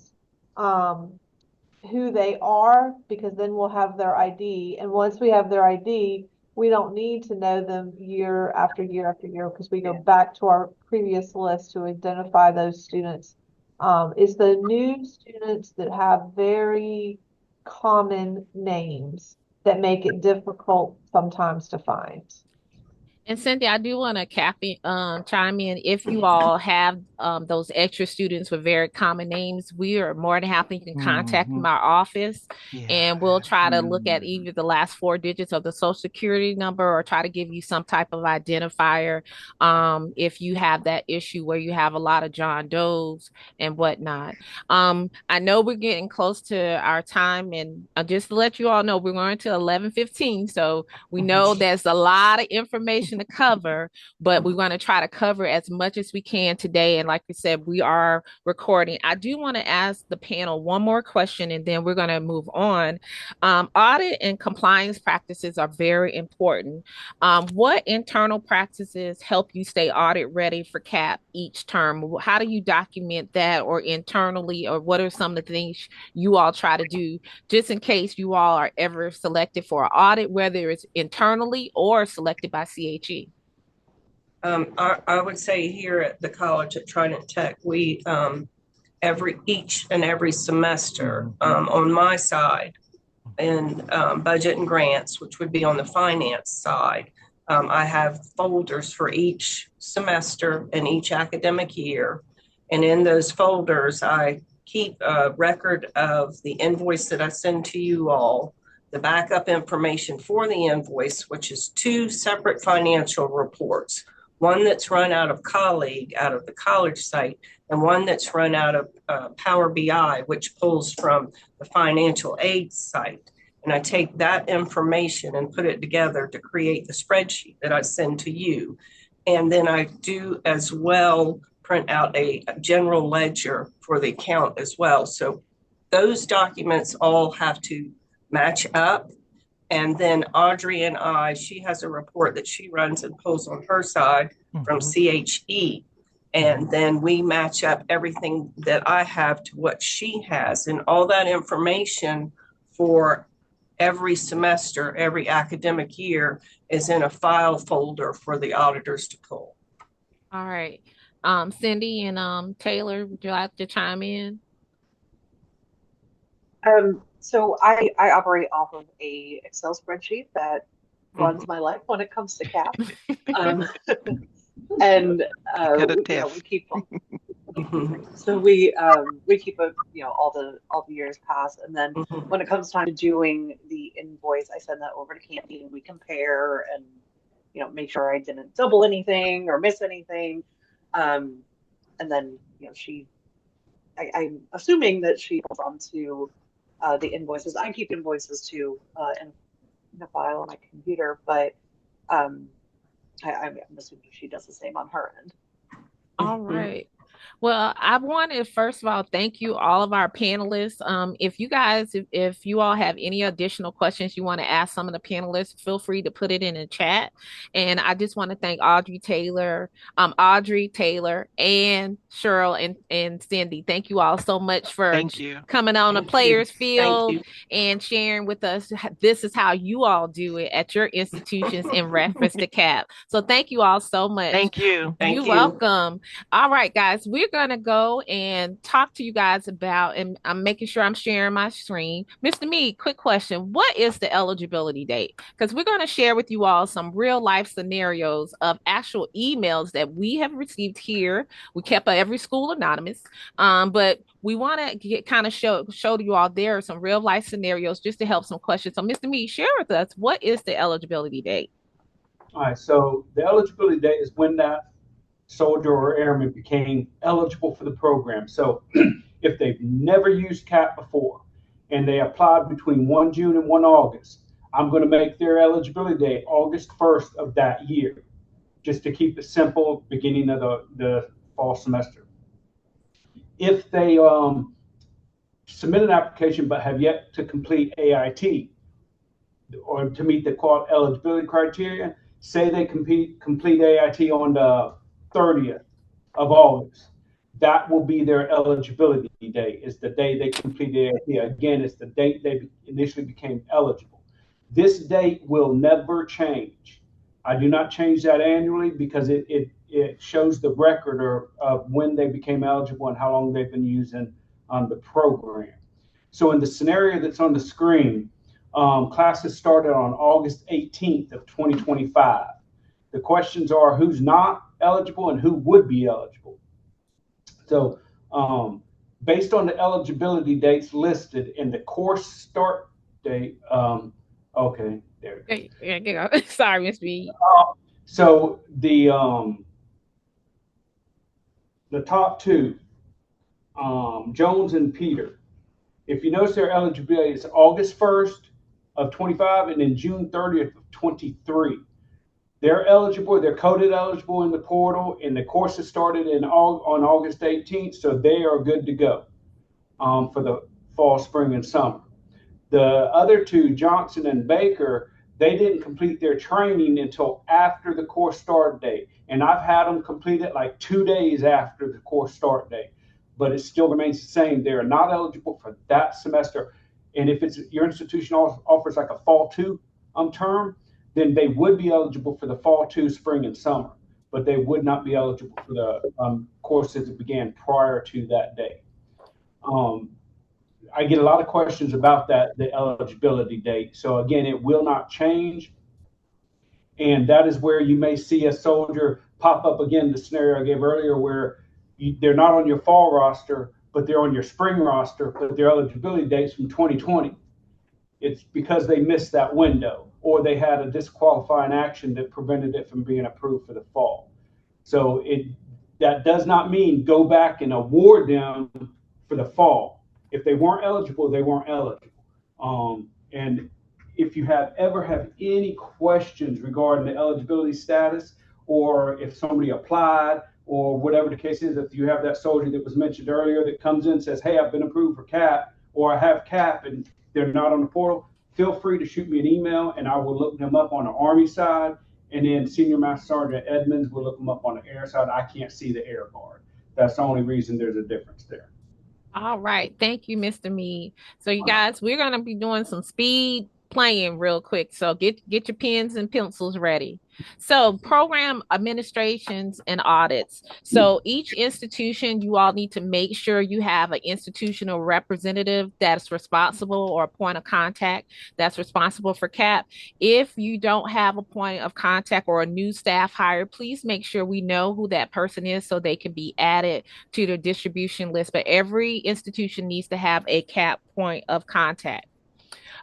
I: who they are, because then we'll have their ID. And once we have their ID, we don't need to know them year after year after year, because we go back to our previous list to identify those students. It's the new students that have very common names that make it difficult sometimes to find.
B: And Cynthia, I do want to chime in. If you all have those extra students with very common names, we are more than happy. You can contact my office, and we'll try to look at either the last 4 digits of the Social Security number or try to give you some type of identifier if you have that issue where you have a lot of John Does and whatnot. I know we're getting close to our time, and just to let you all know, we're going to 11:15, so we know there's a lot of information to cover, but we're going to try to cover as much as we can today. And like we said, we are recording. I do want to ask the panel one more question, and then we're going to move on. Audit and compliance practices are very important. What internal practices help you stay audit ready for CAP each term? How do you document that, or internally, or what are some of the things you all try to do just in case you all are ever selected for an audit, whether it's internally or selected by CHE?
G: I would say here at the college at Trident Tech, we each and every semester on my side in budget and grants, which would be on the finance side, I have folders for each semester and each academic year. And in those folders, I keep a record of the invoice that I send to you all, the backup information for the invoice, which is 2 separate financial reports, one that's run out of Colleague, out of the college site, and one that's run out of Power BI, which pulls from the financial aid site. And I take that information and put it together to create the spreadsheet that I send to you. And then I do as well print out a general ledger for the account as well. So those documents all have to match up. And then Audrey and she has a report that she runs and pulls on her side from CHE. And then we match up everything that I have to what she has. And all that information for every semester, every academic year is in a file folder for the auditors to pull.
B: All right. Cindy and Taylor, would you like to chime in?
H: So I operate off of a Excel spreadsheet that runs my life when it comes to CAP. And we keep so we keep all the years pass, and then when it comes time to doing the invoice, I send that over to Candy and we compare and make sure I didn't double anything or miss anything. And then I'm assuming that she goes on to the invoices. I keep invoices too in a file on my computer, but I'm assuming she does the same on her end.
B: All right. Well, I want to first of all thank you, all of our panelists. If you all have any additional questions you want to ask some of the panelists, feel free to put it in the chat. And I just want to thank Audrey, Taylor, and Cheryl and Cindy. Thank you all so much for coming on the Players Field and sharing with us. This is how you all do it at your institutions in reference to CAP. So thank you all so much.
F: Thank you.
B: You're welcome. All right, guys, we're going to go and talk to you guys about, and I'm making sure I'm sharing my screen. Mr. Mead, quick question. What is the eligibility date? Because we're going to share with you all some real life scenarios of actual emails that we have received here. We kept every school anonymous, but we want to kind of show to you all there are some real life scenarios just to help some questions. So Mr. Mead, share with us, what is the eligibility date?
C: All right, so the eligibility date is when that soldier or airman became eligible for the program. So if they've never used CAP before and they applied between 1 June and 1 August, I'm going to make their eligibility date August 1st of that year, just to keep it simple, beginning of the fall semester. If they submit an application but have yet to complete AIT or to meet the eligibility criteria, say they complete AIT on the 30th of August, that will be their eligibility date, is the day they completed AIT. Again, it's the date they initially became eligible. This date will never change. I do not change that annually because it shows the record of when they became eligible and how long they've been using the program. So in the scenario that's on the screen, classes started on August 18th of 2025. The questions are who's not eligible and who would be eligible. So based on the eligibility dates listed in the course start date, okay, there we
B: go. Sorry, Ms. B.
C: So the top two, Jones and Peter, if you notice their eligibility is August 1st of 25 and then June 30th of 23. They're eligible, they're coded eligible in the portal, and the courses started on August 18th, so they are good to go for the fall, spring, and summer. The other two, Johnson and Baker, they didn't complete their training until after the course start date, and I've had them complete it like 2 days after the course start date, but it still remains the same. They're not eligible for that semester, and if it's your institution offers like a fall 2 term, then they would be eligible for the fall 2, spring, and summer. but they would not be eligible for the courses that began prior to that date. I get a lot of questions about that, the eligibility date. So again, it will not change. And that is where you may see a soldier pop up again, the scenario I gave earlier, where they're not on your fall roster, but they're on your spring roster, but their eligibility date's from 2020. It's because they missed that window, or they had a disqualifying action that prevented it from being approved for the fall. So that does not mean go back and award them for the fall. If they weren't eligible, they weren't eligible. And if you ever have any questions regarding the eligibility status, or if somebody applied, or whatever the case is, if you have that soldier that was mentioned earlier that comes in and says, hey, I've been approved for CAP, or I have CAP and they're not on the portal, feel free to shoot me an email and I will look them up on the Army side. And then Senior Master Sergeant Edmonds will look them up on the air side. I can't see the air guard. That's the only reason there's a difference there.
B: All right. Thank you, Mr. Mead. So you guys, we're going to be doing some speed playing real quick. So get your pens and pencils ready. So program administrations and audits. So each institution, you all need to make sure you have an institutional representative that's responsible, or a point of contact that's responsible for CAP. If you don't have a point of contact or a new staff hire, please make sure we know who that person is so they can be added to the distribution list. But every institution needs to have a CAP point of contact.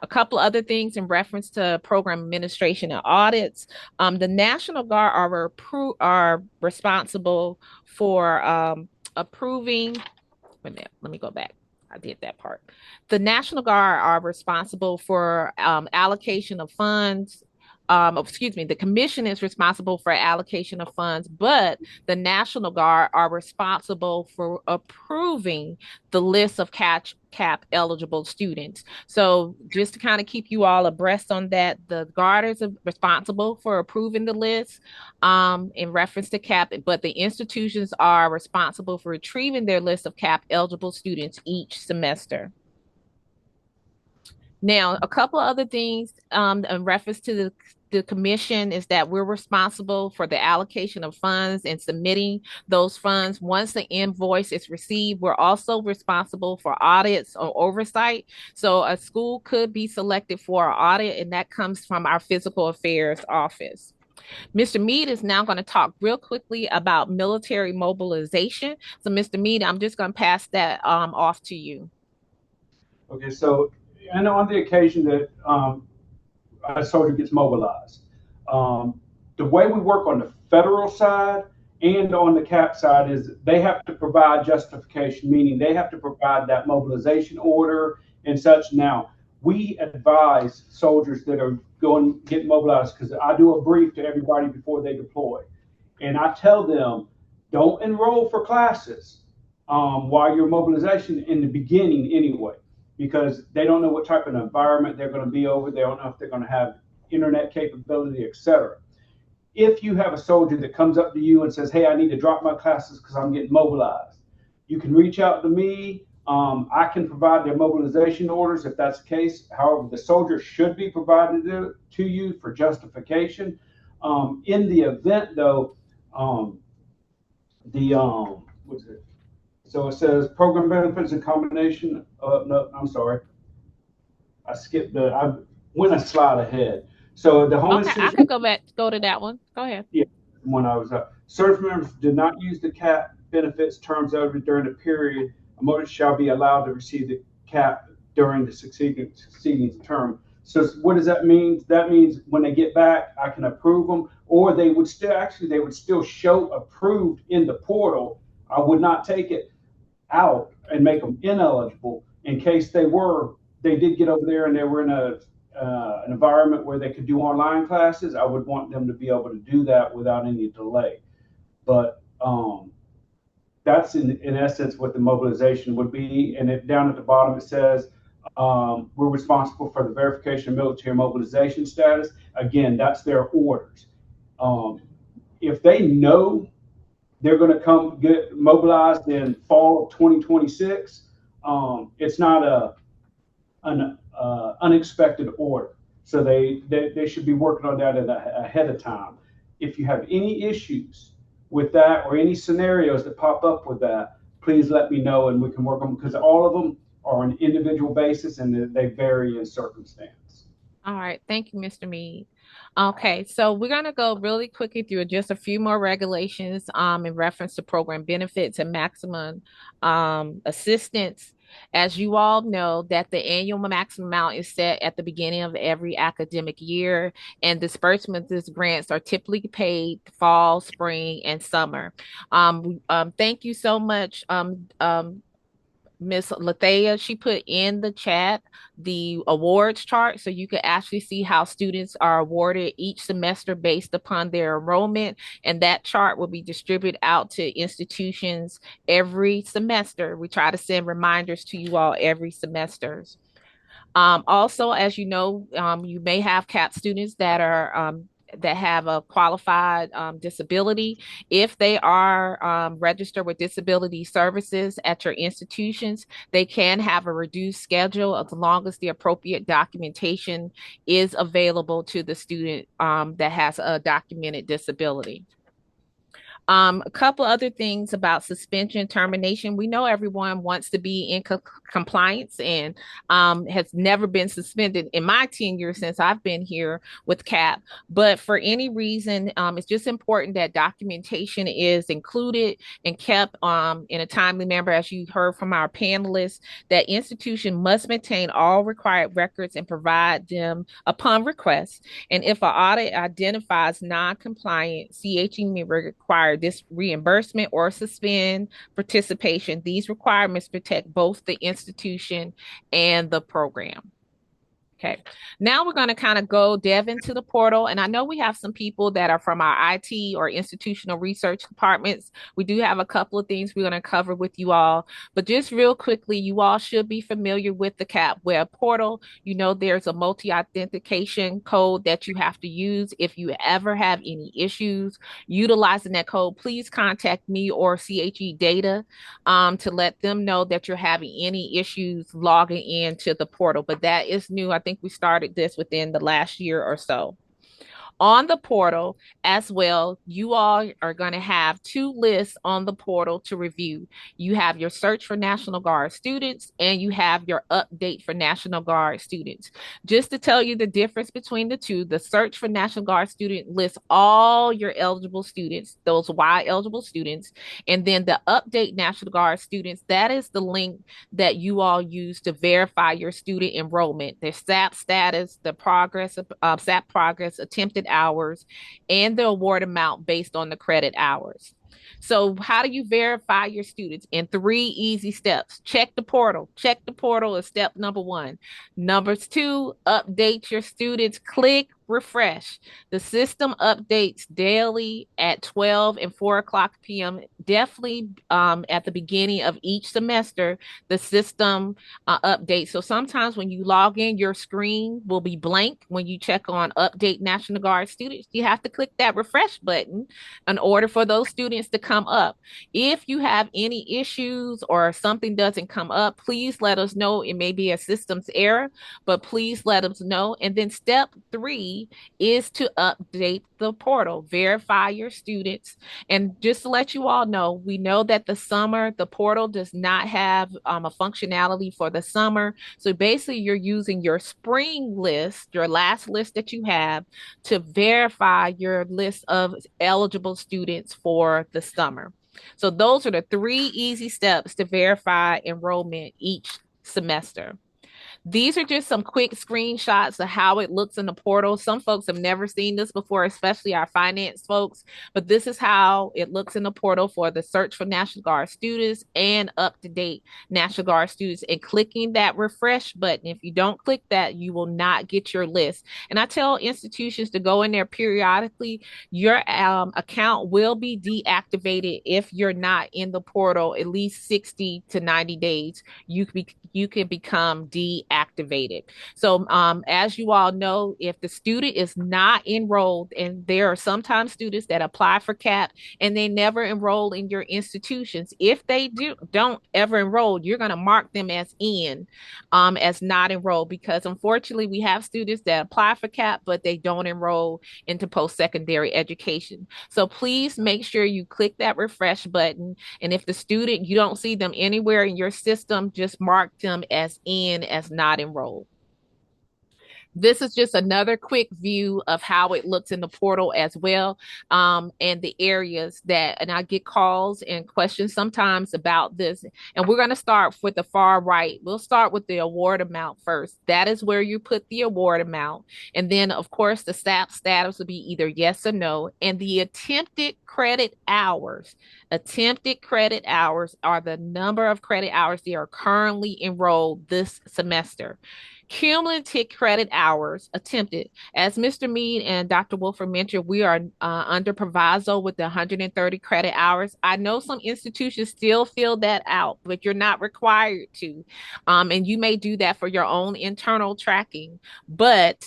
B: A couple other things in reference to program administration and audits. The National Guard are responsible for approving. Let me go back. I did that part. The National Guard are responsible for allocation of funds. The commission is responsible for allocation of funds, but the National Guard are responsible for approving the list of CAP eligible students. So just to kind of keep you all abreast on that, the Guard is responsible for approving the list in reference to CAP, but the institutions are responsible for retrieving their list of CAP eligible students each semester. Now, a couple of other things in reference to the commission is that we're responsible for the allocation of funds and submitting those funds. Once the invoice is received, we're also responsible for audits or oversight. So a school could be selected for an audit, and that comes from our physical affairs office. Mr. Mead is now going to talk real quickly about military mobilization. So Mr. Mead, I'm just going to pass that off to you.
C: Okay, so I know on the occasion that a soldier gets mobilized, the way we work on the federal side and on the CAP side is they have to provide justification, meaning they have to provide that mobilization order and such. Now, we advise soldiers that are get mobilized, because I do a brief to everybody before they deploy. And I tell them, don't enroll for classes while you're mobilization in the beginning anyway, because they don't know what type of environment they're going to be over. They don't know if they're going to have internet capability, etc. If you have a soldier that comes up to you and says, hey, I need to drop my classes because I'm getting mobilized, you can reach out to me. I can provide their mobilization orders if that's the case. However, the soldier should be provided to you for justification. In the event, though, what's it? So it says program benefits in combination. No, I'm sorry. I skipped I went a slide ahead. So the home
B: I could go to that one. Go ahead.
C: Yeah, when I was up. Service members did not use the CAP benefits terms over during the period. A motorist shall be allowed to receive the CAP during the succeeding term. So what does that mean? That means when they get back, I can approve them, or they would still show approved in the portal. I would not take it out and make them ineligible in case they did get over there and they were in an environment where they could do online classes. I would want them to be able to do that without any delay. But that's in essence what the mobilization would be. And down at the bottom it says we're responsible for the verification of military mobilization status. Again, that's their orders. If they know they're going to come get mobilized in fall of 2026, it's not an unexpected order. So they should be working on that ahead of time. If you have any issues with that or any scenarios that pop up with that, please let me know and we can work on them, because all of them are on an individual basis and they vary in circumstance.
B: All right. Thank you, Mr. Mead. Okay, so we're going to go really quickly through just a few more regulations in reference to program benefits and maximum assistance. As you all know, that the annual maximum amount is set at the beginning of every academic year, and disbursements of grants are typically paid fall, spring, and summer. Thank you so much, Miss Lathea. She put in the chat the awards chart so you can actually see how students are awarded each semester based upon their enrollment, and that chart will be distributed out to institutions every semester. We try to send reminders to you all every semester. Also, as you know, you may have CAP students that are that have a qualified disability. If they are registered with disability services at your institutions, they can have a reduced schedule as long as the appropriate documentation is available to the student that has a documented disability. A couple other things about suspension termination. We know everyone wants to be in compliance and has never been suspended in my tenure since I've been here with CAP. But for any reason, it's just important that documentation is included and kept in a timely manner. As you heard from our panelists, that institution must maintain all required records and provide them upon request. And if an audit identifies non-compliant, CHE may require this reimbursement or suspend participation. These requirements protect both the institution and the program. Okay, now we're going to kind of go dev into the portal. And I know we have some people that are from our IT or institutional research departments. We do have a couple of things we're going to cover with you all. But just real quickly, you all should be familiar with the CAP web portal. You know, there's a multi-authentication code that you have to use. If you ever have any issues utilizing that code, please contact me or CHE Data to let them know that you're having any issues logging into the portal. But that is new. I think we started this within the last year or so. On the portal as well, you all are going to have two lists on the portal to review. You have your search for National Guard students and you have your update for National Guard students. Just to tell you the difference between the two, the search for National Guard student lists all your eligible students, those Y eligible students, and then the update National Guard students, that is the link that you all use to verify your student enrollment, their SAP status, the progress of SAP progress, attempted hours, and the award amount based on the credit hours. So how do you verify your students? In 3 easy steps. Check the portal. Check the portal is step number 1. Number 2, update your students. Click refresh. The system updates daily at 12 and 4 o'clock p.m. Definitely at the beginning of each semester, the system updates. So sometimes when you log in, your screen will be blank when you check on update National Guard students. You have to click that refresh button in order for those students to come up. If you have any issues or something doesn't come up, please let us know. It may be a systems error, but please let us know. And then step 3 is to update the portal, verify your students. And just to let you all know, we know that the portal does not have a functionality for the summer. So basically you're using your spring list, your last list that you have, to verify your list of eligible students for the summer. So those are the 3 easy steps to verify enrollment each semester. These are just some quick screenshots of how it looks in the portal. Some folks have never seen this before, especially our finance folks, but this is how it looks in the portal for the search for National Guard students and up-to-date National Guard students. And clicking that refresh button, if you don't click that, you will not get your list. And I tell institutions to go in there periodically. Your account will be deactivated if you're not in the portal at least 60 to 90 days. You you can become deactivated. So as you all know, if the student is not enrolled, and there are sometimes students that apply for CAP and they never enroll in your institutions, if they don't ever enroll, you're going to mark them as not enrolled, because unfortunately we have students that apply for CAP, but they don't enroll into post-secondary education. So please make sure you click that refresh button. And if the student, you don't see them anywhere in your system, just mark them as not enrolled. This is just another quick view of how it looks in the portal as well, and the areas that, and I get calls and questions sometimes about this. And we're going to start with the far right. We'll start with the award amount first. That is where you put the award amount. And then, of course, the SAP status will be either yes or no. And the attempted credit hours. Attempted credit hours are the number of credit hours they are currently enrolled this semester. Cumulative credit hours attempted. As Mr. Mead and Dr. Wolford mentioned, we are under proviso with the 130 credit hours. I know some institutions still fill that out, but you're not required to. And you may do that for your own internal tracking. But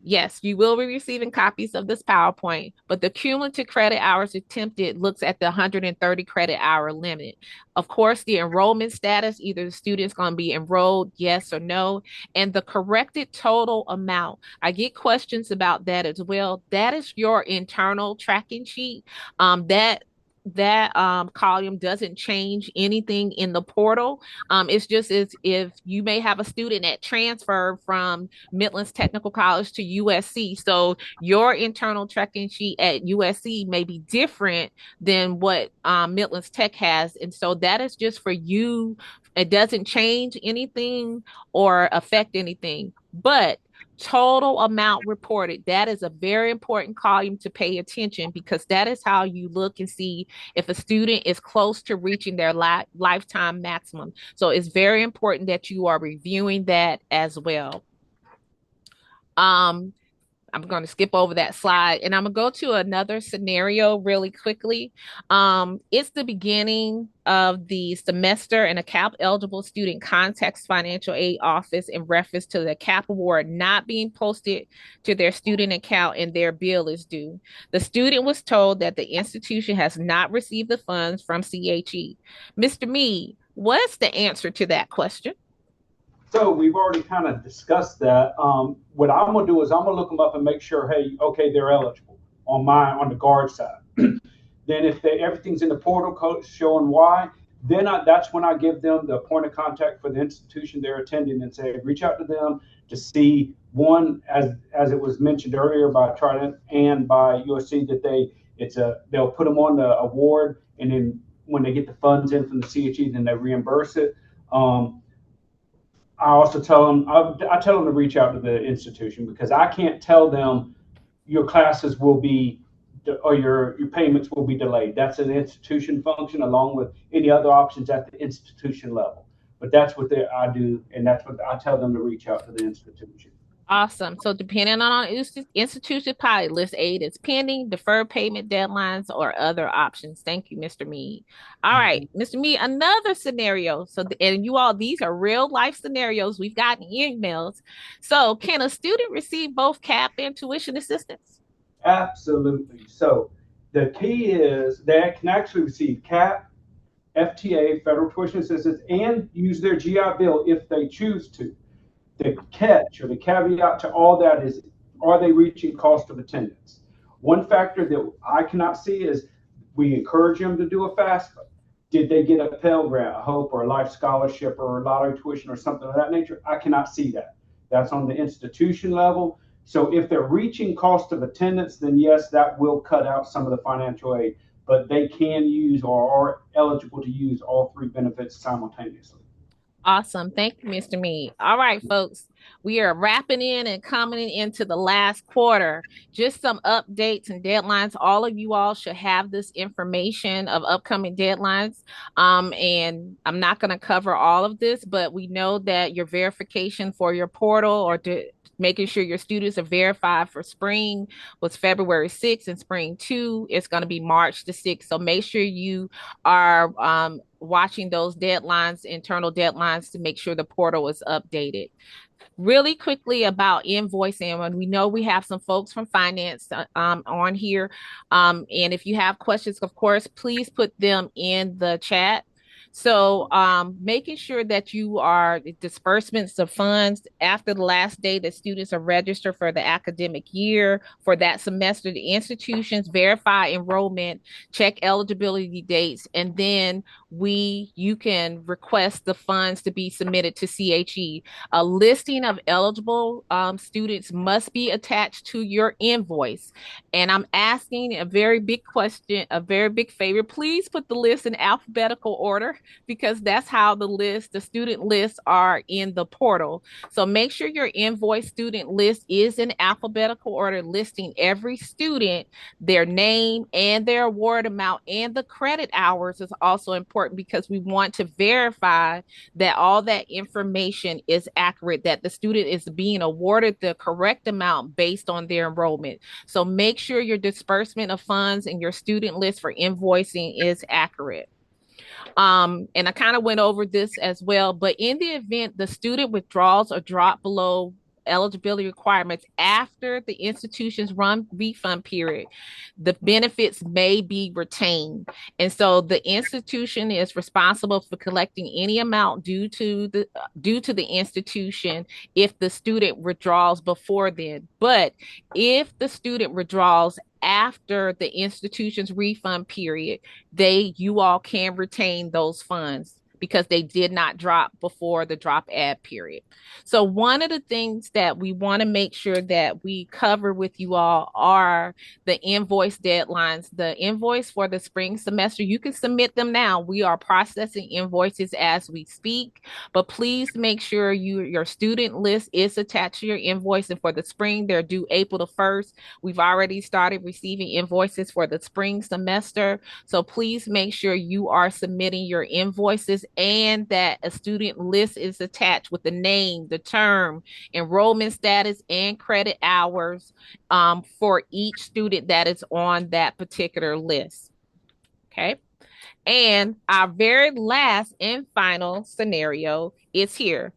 B: yes, you will be receiving copies of this PowerPoint, but the cumulative credit hours attempted looks at the 130 credit hour limit. Of course, the enrollment status, either the student's going to be enrolled, yes or no, and the corrected total amount. I get questions about that as well. That is your internal tracking sheet. That column doesn't change anything in the portal. It's just as if you may have a student that transferred from Midlands Technical College to USC. So your internal tracking sheet at USC may be different than what Midlands Tech has. And so that is just for you. It doesn't change anything or affect anything. But total amount reported, that is a very important column to pay attention, because that is how you look and see if a student is close to reaching their lifetime maximum. So it's very important that you are reviewing that as well. I'm going to skip over that slide, and I'm going to go to another scenario really quickly. It's the beginning of the semester, and a CAP eligible student contacts financial aid office in reference to the CAP award not being posted to their student account and their bill is due. The student was told that the institution has not received the funds from CHE. Mr. Mead, what's the answer to that question?
C: So we've already kind of discussed that. What I'm gonna do is I'm gonna look them up and make sure, hey, okay, they're eligible on the guard side. Then if everything's in the portal code showing why, then that's when I give them the point of contact for the institution they're attending and say, reach out to them to see, one, as it was mentioned earlier by Trident and by USC, that they'll put them on the award, and then when they get the funds in from the CHE, then they reimburse it. I also tell them, I tell them to reach out to the institution, because I can't tell them your classes will be, or your payments will be delayed. That's an institution function, along with any other options at the institution level. But that's what I do, and that's what I tell them, to reach out to the institution.
B: Awesome. So depending on institution pilot, list aid is pending, deferred payment deadlines, or other options. Thank you, Mr. Mead. All right, Mr. Mead, another scenario. So, and you all, these are real life scenarios. We've gotten emails. So can a student receive both CAP and tuition assistance?
C: Absolutely. So the key is they can actually receive CAP, FTA, federal tuition assistance, and use their GI Bill if they choose to. The catch, or the caveat to all that, is, are they reaching cost of attendance? One factor that I cannot see is, we encourage them to do a FAFSA. Did they get a Pell Grant, a HOPE, or a Life Scholarship, or a lottery tuition, or something of that nature? I cannot see that. That's on the institution level. So if they're reaching cost of attendance, then yes, that will cut out some of the financial aid, but they can use, or are eligible to use, all three benefits simultaneously.
B: Awesome. Thank you, Mr. Mead. All right, folks, we are wrapping in and coming into the last quarter. Just some updates and deadlines. All of you all should have this information of upcoming deadlines. And I'm not going to cover all of this, but we know that your verification for your portal, or making sure your students are verified for spring, was February 6th, and spring 2 is going to be March the 6th. So make sure you are watching those deadlines, internal deadlines, to make sure the portal is updated. Really quickly about invoicing, and we know we have some folks from finance on here. And if you have questions, of course, please put them in the chat. So making sure that you are disbursements of funds after the last day that students are registered for the academic year for that semester, the institutions verify enrollment, check eligibility dates, and then you can request the funds to be submitted to CHE. A listing of eligible students must be attached to your invoice. And I'm asking a very big question, a very big favor. Please put the list in alphabetical order, because that's how the student lists are in the portal. So make sure your invoice student list is in alphabetical order, listing every student, their name and their award amount, and the credit hours is also important, because we want to verify that all that information is accurate, that the student is being awarded the correct amount based on their enrollment. So make sure your disbursement of funds and your student list for invoicing is accurate. And I kind of went over this as well, but in the event the student withdraws or drop below eligibility requirements after the institution's refund period, the benefits may be retained. And so the institution is responsible for collecting any amount due to the institution if the student withdraws before then. But if the student withdraws after the institution's refund period, you all can retain those funds because they did not drop before the drop add period. So one of the things that we want to make sure that we cover with you all are the invoice deadlines. The invoice for the spring semester, you can submit them now. We are processing invoices as we speak, but please make sure your student list is attached to your invoice. And for the spring, they're due April the 1st. We've already started receiving invoices for the spring semester. So please make sure you are submitting your invoices and that a student list is attached with the name, the term, enrollment status, and credit hours for each student that is on that particular list. Okay. And our very last and final scenario is here.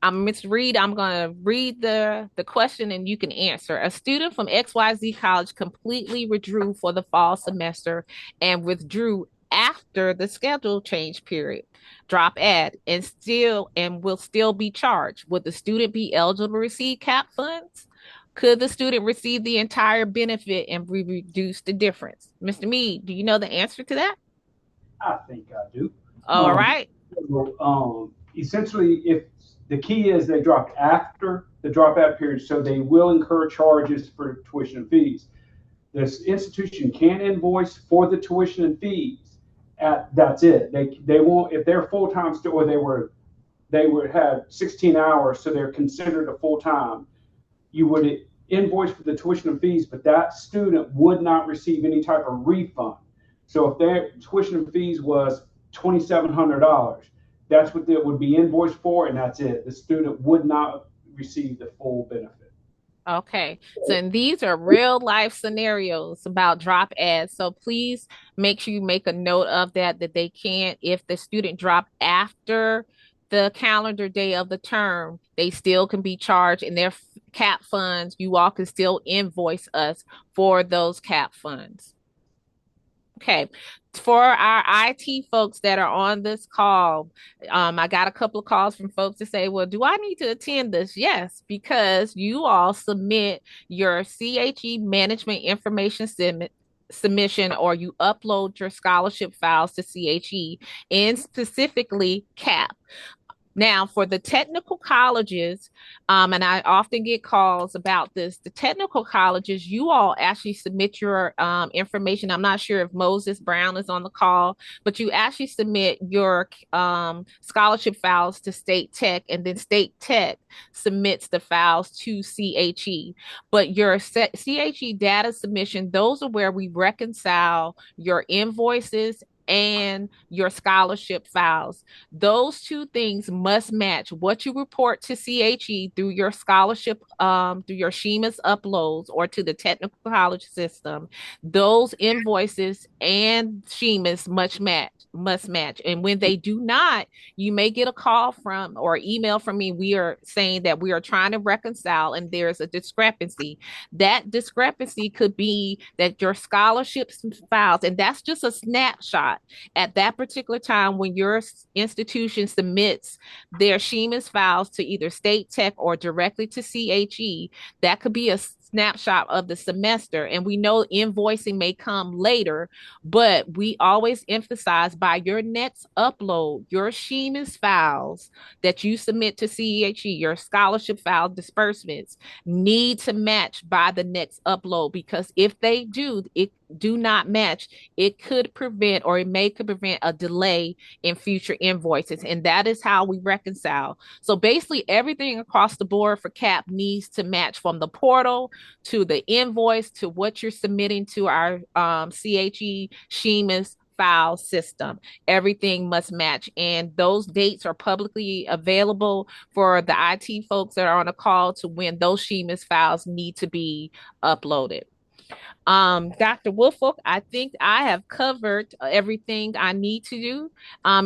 B: I'm going to read the question and you can answer. A student from XYZ College completely withdrew for the fall semester and withdrew after the schedule change period, drop add, and will still be charged. Would the student be eligible to receive CAP funds? Could the student receive the entire benefit and reduce the difference? Mr. Mead, do you know the answer to that?
C: I think I do.
B: All right.
C: Essentially, if the key is they dropped after the dropout period, so they will incur charges for tuition and fees. This institution can invoice for the tuition and fees. That's it. They won't, if they're full-time still, or they would have 16 hours, so they're considered a full-time. You would invoice for the tuition and fees, but that student would not receive any type of refund. So if their tuition and fees was $2,700, that's what it would be invoiced for, and that's it. The student would not receive the full benefit.
B: Okay, so and these are real life scenarios about drop ads. So please make sure you make a note of that they can't, if the student dropped after the calendar day of the term, they still can be charged, and their CAP funds, you all can still invoice us for those CAP funds. Okay, for our IT folks that are on this call, I got a couple of calls from folks to say, well, do I need to attend this? Yes, because you all submit your CHE management information submission, or you upload your scholarship files to CHE, and specifically CAP. Now, for the technical colleges, and I often get calls about this, the technical colleges, you all actually submit your information. I'm not sure if Moses Brown is on the call, but you actually submit your scholarship files to State Tech, and then State Tech submits the files to CHE. But your CHE data submission, those are where we reconcile your invoices and your scholarship files. Those two things must match what you report to CHE through your scholarship, through your SHEMAS uploads or to the technical college system. Those invoices and SHEMAS must match. must match. And when they do not, you may get a call from or email from me. We are saying that we are trying to reconcile and there's a discrepancy. That discrepancy could be that your scholarships files, and that's just a snapshot at that particular time when your institution submits their Shemus files to either State Tech or directly to CHE. That could be a snapshot of the semester. And we know invoicing may come later, but we always emphasize by your next upload, your Shemus files that you submit to CHE, your scholarship file disbursements need to match by the next upload, because if they do not match, it could prevent or it may could prevent a delay in future invoices. And that is how we reconcile. So basically everything across the board for CAP needs to match, from the portal to the invoice to what you're submitting to our CHE Shemus file system. Everything must match. And those dates are publicly available for the IT folks that are on a call to when those Shemus files need to be uploaded. Dr. Woolfolk, I think I have covered everything I need to do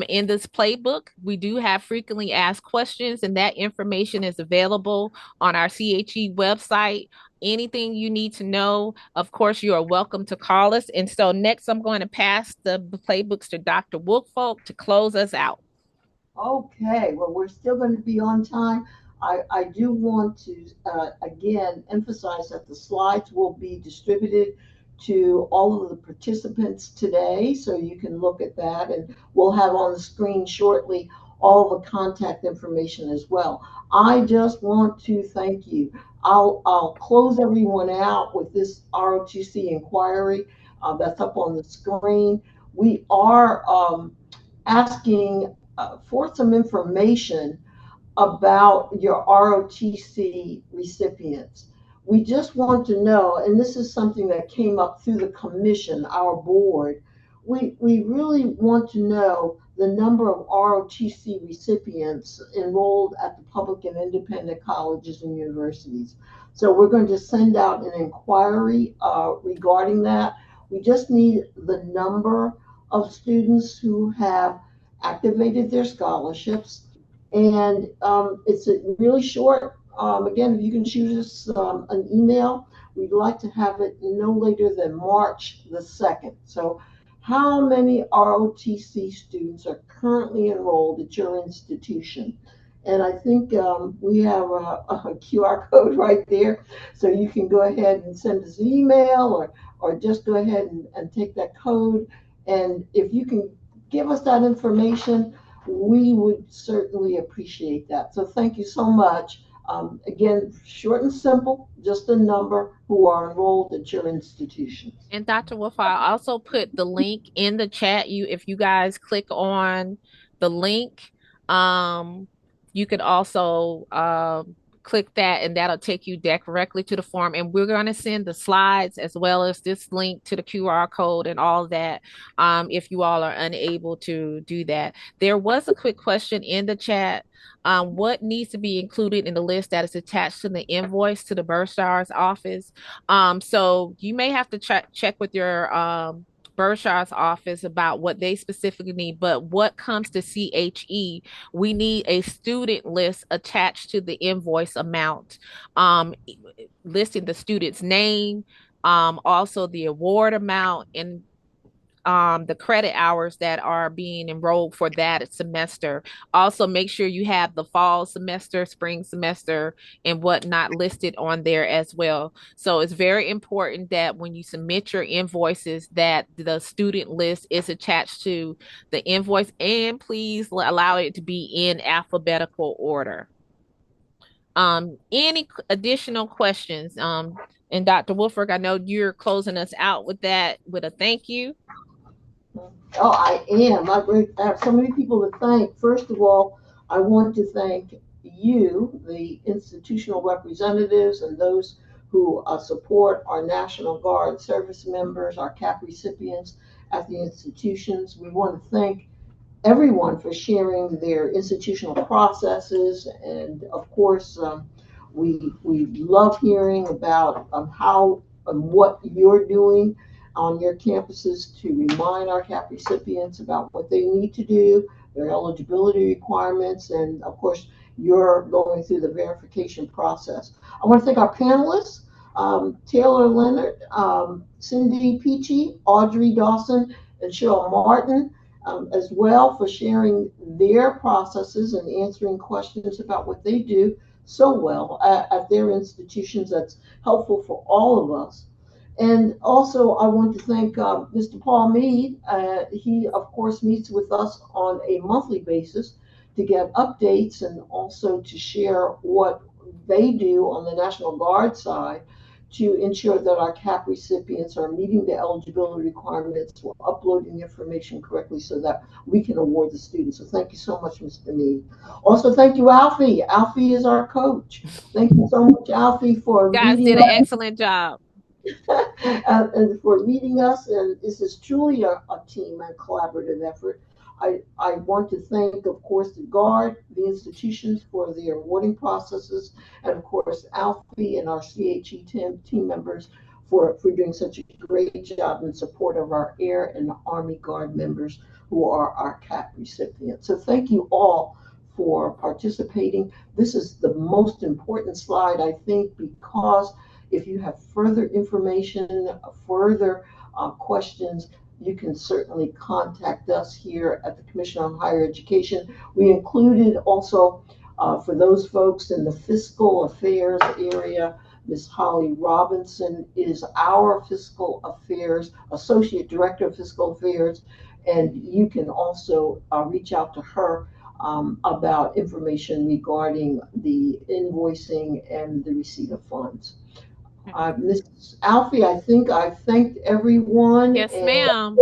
B: in this playbook. We do have frequently asked questions, and that information is available on our CHE website. Anything you need to know, of course, you are welcome to call us. And so next, I'm going to pass the playbooks to Dr. Woolfolk to close us out.
A: Okay, well, we're still going to be on time. I do want to, again, emphasize that the slides will be distributed to all of the participants today, so you can look at that, and we'll have on the screen shortly all the contact information as well. I just want to thank you. I'll close everyone out with this ROTC inquiry that's up on the screen. We are asking for some information about your ROTC recipients. We just want to know, and this is something that came up through the commission, our board, we really want to know the number of ROTC recipients enrolled at the public and independent colleges and universities. So we're going to send out an inquiry regarding that. We just need the number of students who have activated their scholarships. And it's a really short, again, if you can shoot us an email, we'd like to have it no later than March the 2nd. So how many ROTC students are currently enrolled at your institution? And I think we have a QR code right there. So you can go ahead and send us an email or just go ahead and take that code. And if you can give us that information, we would certainly appreciate that. So thank you so much. Again, short and simple, just a number who are enrolled at your institution.
B: And Dr. Wolf, I also put the link in the chat. If you guys click on the link, you could also click that, and that'll take you directly to the form. And we're going to send the slides as well as this link to the QR code and all that if you all are unable to do that. There was a quick question in the chat. What needs to be included in the list that is attached to the invoice to the bursar's office? So you may have to check with your bursar's office about what they specifically need, but what comes to CHE, we need a student list attached to the invoice amount, listing the student's name, also the award amount, and the credit hours that are being enrolled for that semester. Also, make sure you have the fall semester, spring semester, and whatnot listed on there as well. So it's very important that when you submit your invoices, that the student list is attached to the invoice, and please allow it to be in alphabetical order. Any additional questions? And Dr. Wolfberg, I know you're closing us out with that, with a thank you.
A: Oh, I am. I have so many people to thank. First of all, I want to thank you, the institutional representatives, and those who support our National Guard service members, our CAP recipients at the institutions. We want to thank everyone for sharing their institutional processes. And of course, we love hearing about how what you're doing on your campuses to remind our CAP recipients about what they need to do, their eligibility requirements, and of course, you're going through the verification process. I want to thank our panelists, Taylor Leonard, Cindy Peachy, Audrey Dawson, and Cheryl Martin, as well, for sharing their processes and answering questions about what they do so well at their institutions. That's helpful for all of us. And also, I want to thank Mr. Paul Mead. He, of course, meets with us on a monthly basis to get updates and also to share what they do on the National Guard side to ensure that our CAP recipients are meeting the eligibility requirements, we're uploading the information correctly so that we can award the students. So thank you so much, Mr. Mead. Also, thank you, Alfie. Alfie is our coach. Thank you so much, Alfie, for
B: You guys did an excellent job.
A: and for leading us. And this is truly a team and collaborative effort. I want to thank, of course, the Guard, the institutions for their awarding processes, and of course, Alfie and our CHE team members for doing such a great job in support of our Air and Army Guard members who are our CAP recipients. So thank you all for participating. This is the most important slide, I think, because if you have further information, further questions, you can certainly contact us here at the Commission on Higher Education. We included also, for those folks in the fiscal affairs area, Ms. Holly Robinson is our fiscal affairs, Associate Director of Fiscal Affairs, and you can also reach out to her about information regarding the invoicing and the receipt of funds. Ms. Alfie, I think I've thanked everyone.
B: Yes, ma'am.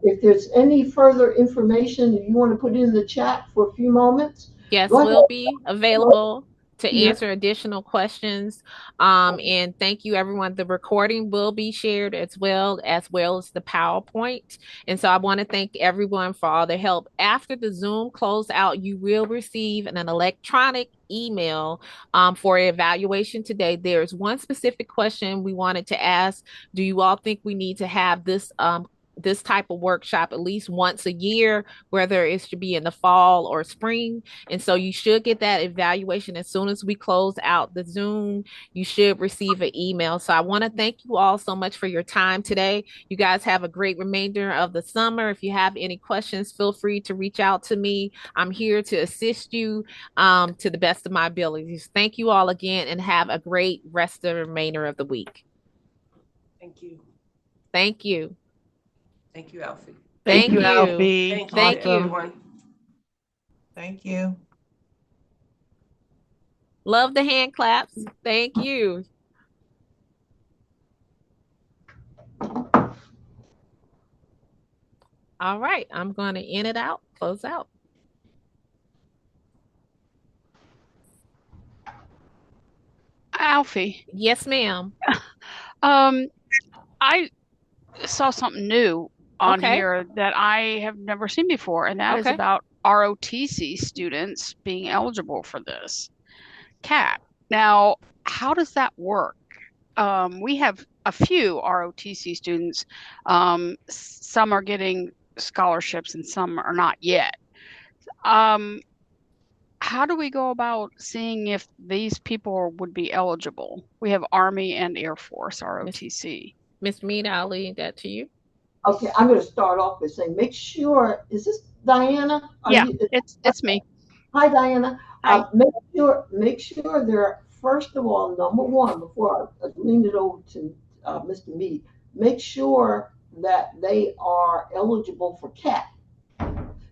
A: If there's any further information you want to put in the chat for a few moments.
B: Yes, we'll be available to answer additional questions. And thank you, everyone. The recording will be shared as well as the PowerPoint. And so I want to thank everyone for all their help. After the Zoom close out, you will receive an electronic email for evaluation today. There's one specific question we wanted to ask. Do you all think we need to have this type of workshop at least once a year, whether it should be in the fall or spring? And so you should get that evaluation as soon as we close out the Zoom. You should receive an email. So I want to thank you all so much for your time today. You guys have a great remainder of the summer. If you have any questions, feel free to reach out to me. I'm here to assist you to the best of my abilities. Thank you all again, and have a great rest of the remainder of the week.
G: Thank you.
B: Thank you.
G: Thank you, Alfie.
F: Thank you, Alfie.
G: Thank you,
B: Thank you.
G: everyone.
F: Thank you.
B: Love the hand claps. Thank you. All right, I'm going to end it out, close out.
E: Alfie.
B: Yes, ma'am.
E: I saw something new on here that I have never seen before, and that is about ROTC students being eligible for this CAP. Now, how does that work? We have a few ROTC students. Some are getting scholarships and some are not yet. How do we go about seeing if these people would be eligible? We have Army and Air Force ROTC.
B: Ms. Mead, I'll leave that to you.
A: Okay, I'm going to start off by saying, make sure, is this Diana?
E: It's me.
A: Hi, Diana.
E: Hi.
A: Make sure they're, first of all, number one, before I lean it over to Mr. Mead, make sure that they are eligible for CAP.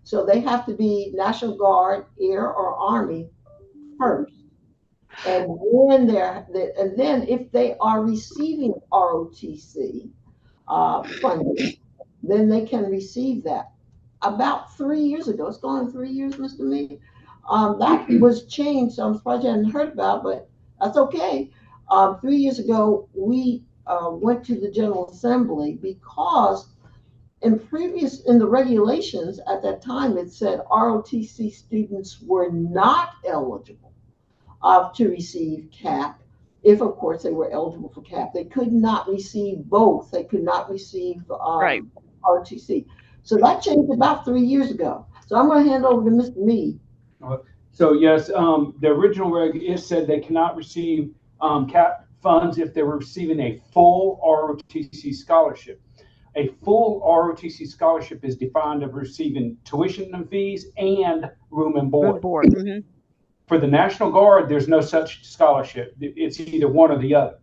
A: So they have to be National Guard, Air, or Army first. And then if they are receiving ROTC funding, then they can receive that. About 3 years ago, it's gone 3 years, Mr. Mead, that was changed. So I'm surprised you hadn't heard about, but that's okay. 3 years ago, we went to the General Assembly because in the regulations at that time, it said ROTC students were not eligible to receive CAP if of course they were eligible for CAP. They could not receive both. They could not receive
E: Right.
A: ROTC. So that changed about 3 years ago. So I'm going to hand over to Mr. Mead.
C: So yes, the original reg is said they cannot receive CAP funds if they were receiving a full ROTC scholarship. A full ROTC scholarship is defined as receiving tuition and fees and room and board.
E: Mm-hmm.
C: For the National Guard, there's no such scholarship. It's either one or the other.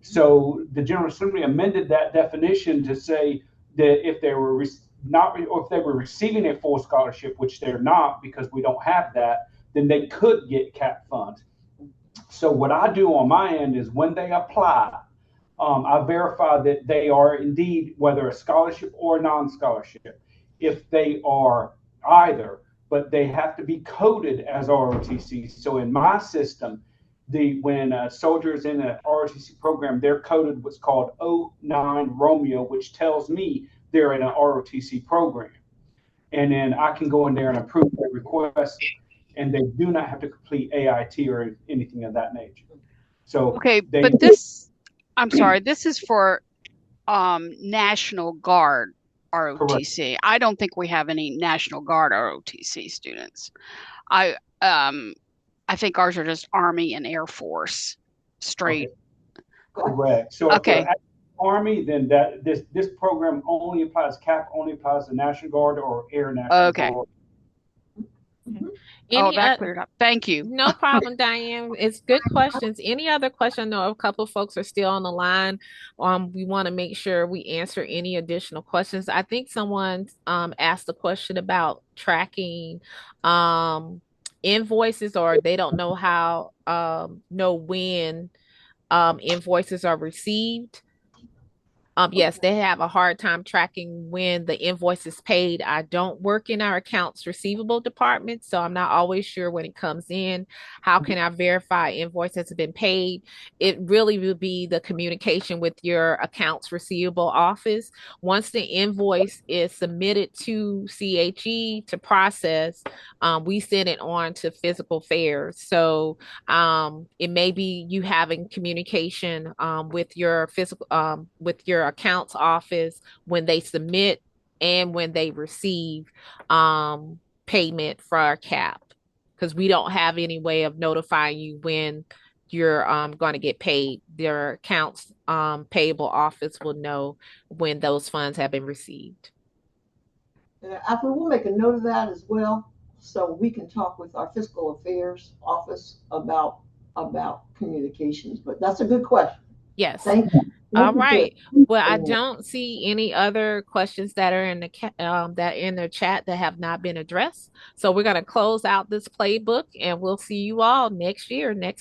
C: So the General Assembly amended that definition to say that if they were if they were receiving a full scholarship, which they're not because we don't have that, then they could get CAP funds. So what I do on my end is when they apply, I verify that they are indeed, whether a scholarship or non-scholarship. If they are either, but they have to be coded as ROTC. So in my system, when a soldier is in an ROTC program, they're coded what's called 09 Romeo, which tells me they're in an ROTC program. And then I can go in there and approve their request, and they do not have to complete AIT or anything of that nature. So
E: okay, but this, I'm sorry, this is for National Guard ROTC.
C: Correct.
E: I don't think we have any National Guard ROTC students. I think ours are just Army and Air Force straight.
C: Okay. Correct. So
E: okay.
C: If Army, then this program only applies, CAP only applies to National Guard or Air National Guard.
E: That cleared up. Thank you.
B: No problem, Diane. It's good questions. Any other question? I know a couple of folks are still on the line. We want to make sure we answer any additional questions. I think someone asked a question about tracking invoices, or they don't know how know when invoices are received. Yes, they have a hard time tracking when the invoice is paid. I don't work in our accounts receivable department, so I'm not always sure when it comes in. How can I verify invoices have been paid? It really will be the communication with your accounts receivable office. Once the invoice is submitted to CHE to process, we send it on to physical affairs. So it may be you having communication with your with your accounts office when they submit and when they receive payment for our CAP, because we don't have any way of notifying you when you're going to get paid. Their accounts payable office will know when those funds have been received.
A: After we'll make a note of that as well, so we can talk with our fiscal affairs office about communications. But that's a good question.
B: Yes.
A: Thank you.
B: All right. Well, I don't see any other questions that are in the chat that have not been addressed. So we're going to close out this playbook, and we'll see you all next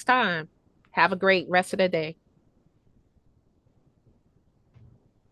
B: time. Have a great rest of the day.